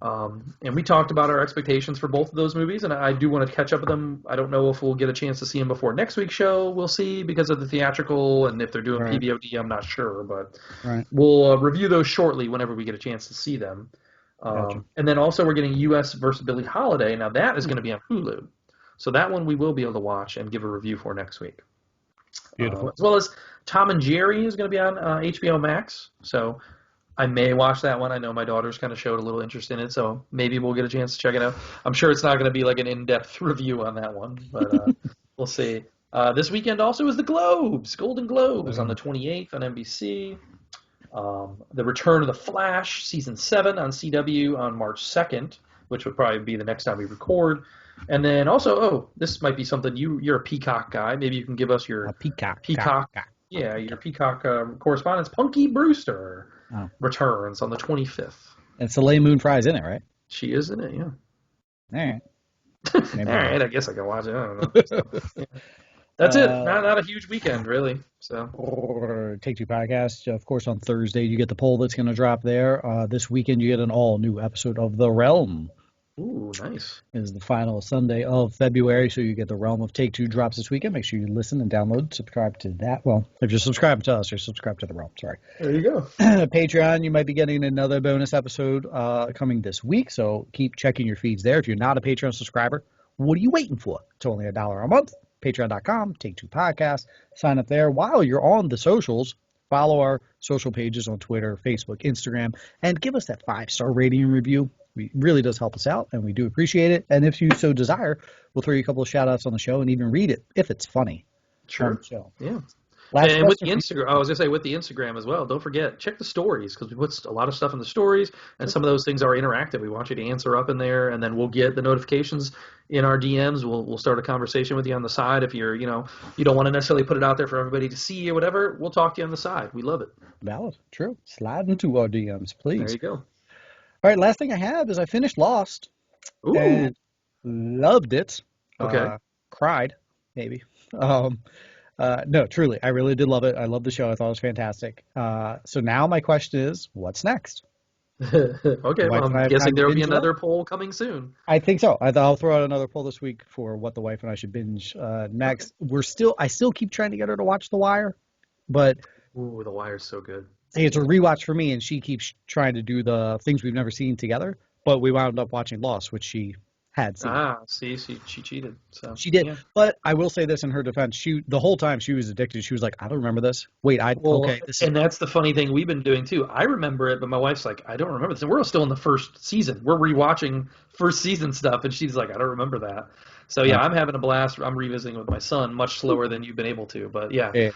And we talked about our expectations for both of those movies, and I do want to catch up with them. I don't know if we'll get a chance to see them before next week's show. We'll see because of the theatrical, and if they're doing Right. PVOD, I'm not sure, but Right. we'll review those shortly whenever we get a chance to see them. Gotcha. And then also we're getting U.S. versus Billie Holiday. Now that is going to be on Hulu, so that one we will be able to watch and give a review for next week. Beautiful. As well as Tom and Jerry is going to be on HBO Max, so I may watch that one. I know my daughter's kind of showed a little interest in it, so maybe we'll get a chance to check it out. I'm sure it's not going to be like an in-depth review on that one, but we'll see. This weekend also is the Golden Globes on the 28th on NBC. The Return of the Flash, Season 7 on CW on March 2nd, which would probably be the next time we record. And then also, this might be something you're a Peacock guy. Maybe you can give us your Peacock. your Peacock correspondence. Punky Brewster returns on the 25th. And Soleil Moon Frye's in it, right? She is in it, yeah. All right. All right, I guess I can watch it. I don't know. So, yeah. That's it. Not a huge weekend, really. So Take Two Podcast. Of course, on Thursday you get the poll that's going to drop there. This weekend you get an all-new episode of The Realm. Ooh, nice. It is the final Sunday of February, so you get The Realm of Take Two drops this weekend. Make sure you listen and download, subscribe to that. Well, if you're subscribed to us, you're subscribed to The Realm. Sorry. There you go. Patreon, you might be getting another bonus episode coming this week, so keep checking your feeds there. If you're not a Patreon subscriber, what are you waiting for? It's only $1 a month. Patreon.com, Take Two Podcast. Sign up there. While you're on the socials, follow our social pages on Twitter, Facebook, Instagram, and give us that 5-star rating and review. It really does help us out, and we do appreciate it. And if you so desire, we'll throw you a couple of shout-outs on the show and even read it if it's funny. Sure. So, yeah. And with the Instagram, I was going to say with the Instagram as well, don't forget, check the stories because we put a lot of stuff in the stories, and some of those things are interactive. We want you to answer up in there, and then we'll get the notifications in our DMs. We'll start a conversation with you on the side. If you're, you don't want to necessarily put it out there for everybody to see or whatever, we'll talk to you on the side. We love it. Valid. True. Slide into our DMs, please. There you go. All right, last thing I have is I finished Lost. Ooh. And loved it. Okay. Cried, maybe. No, truly, I really did love it. I love the show. I thought it was fantastic. So now my question is, what's next? Okay, well, I'm guessing there will be another poll coming soon. I think so. I'll throw out another poll this week for what the wife and I should binge next. Okay. I still keep trying to get her to watch The Wire, but ooh, The Wire's so good. It's a rewatch for me, and she keeps trying to do the things we've never seen together. But we wound up watching Lost, which she had seen. See, she cheated. So she did. Yeah. But I will say this in her defense: the whole time she was addicted, she was like, "I don't remember this. Wait, okay." And that's the funny thing we've been doing too. I remember it, but my wife's like, "I don't remember this." And we're still in the first season. We're rewatching first season stuff, and she's like, "I don't remember that." So yeah, I'm having a blast. I'm revisiting with my son, much slower than you've been able to. But yeah.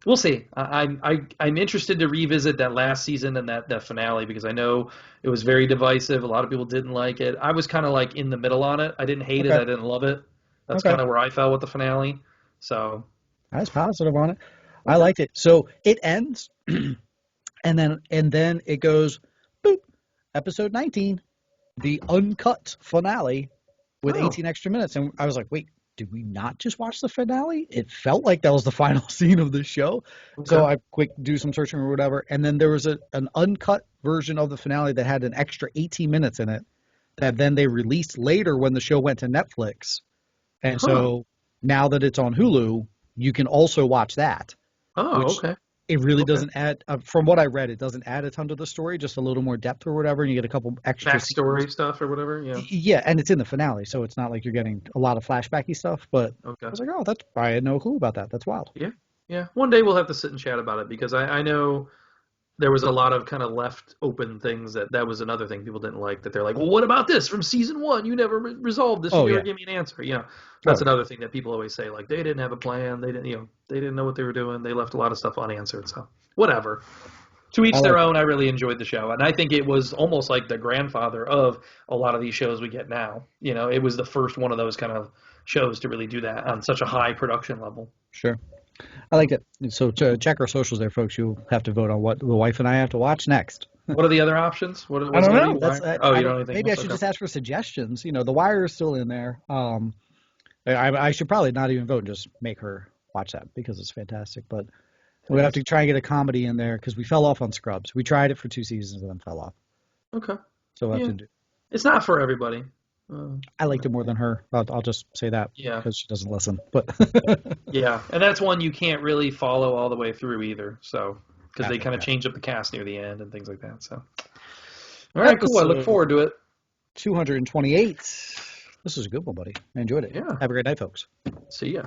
We'll see. I'm interested to revisit that last season and that finale because I know it was very divisive. A lot of people didn't like it. I was kind of like in the middle on it. I didn't hate it. I didn't love it. That's kind of where I fell with the finale. So I was positive on it. Okay. I liked it. So it ends, and then it goes, boop, episode 19, the uncut finale with 18 extra minutes, and I was like, wait. Did we not just watch the finale? It felt like that was the final scene of the show. Okay. So I do some searching or whatever. And then there was an uncut version of the finale that had an extra 18 minutes in it that then they released later when the show went to Netflix. And so now that it's on Hulu, you can also watch that. Oh, okay. It really doesn't add, from what I read, it doesn't add a ton to the story, just a little more depth or whatever, and you get a couple extra backstory stuff or whatever. Yeah. Yeah, and it's in the finale, so it's not like you're getting a lot of flashbacky stuff. But I was like, oh, I had no clue about that. That's wild. Yeah. One day we'll have to sit and chat about it because I know there was a lot of kind of left open things that was another thing people didn't like. That they're like, well, what about this from season 1? You never resolved this. You never gave me an answer. That's another thing that people always say. Like they didn't have a plan. They didn't know what they were doing. They left a lot of stuff unanswered. So whatever. To each their own. I really enjoyed the show, and I think it was almost like the grandfather of a lot of these shows we get now. It was the first one of those kind of shows to really do that on such a high production level. Sure. I liked it. So to check our socials there, folks. You'll have to vote on what the wife and I have to watch next. What are the other options? I don't know. You don't know anything. Maybe I should just ask for suggestions. The Wire is still in there. I should probably not even vote and just make her watch that because it's fantastic. But We have to try and get a comedy in there because we fell off on Scrubs. We tried it for 2 seasons and then fell off. Okay. So we'll have to do. It's not for everybody. I liked it more than her. I'll just say that because she doesn't listen. But yeah, and that's one you can't really follow all the way through either. So because they kind of change up the cast near the end and things like that. So all right, cool. I look forward to it. 228. This is a good one, buddy. I enjoyed it. Yeah. Have a great night, folks. See ya.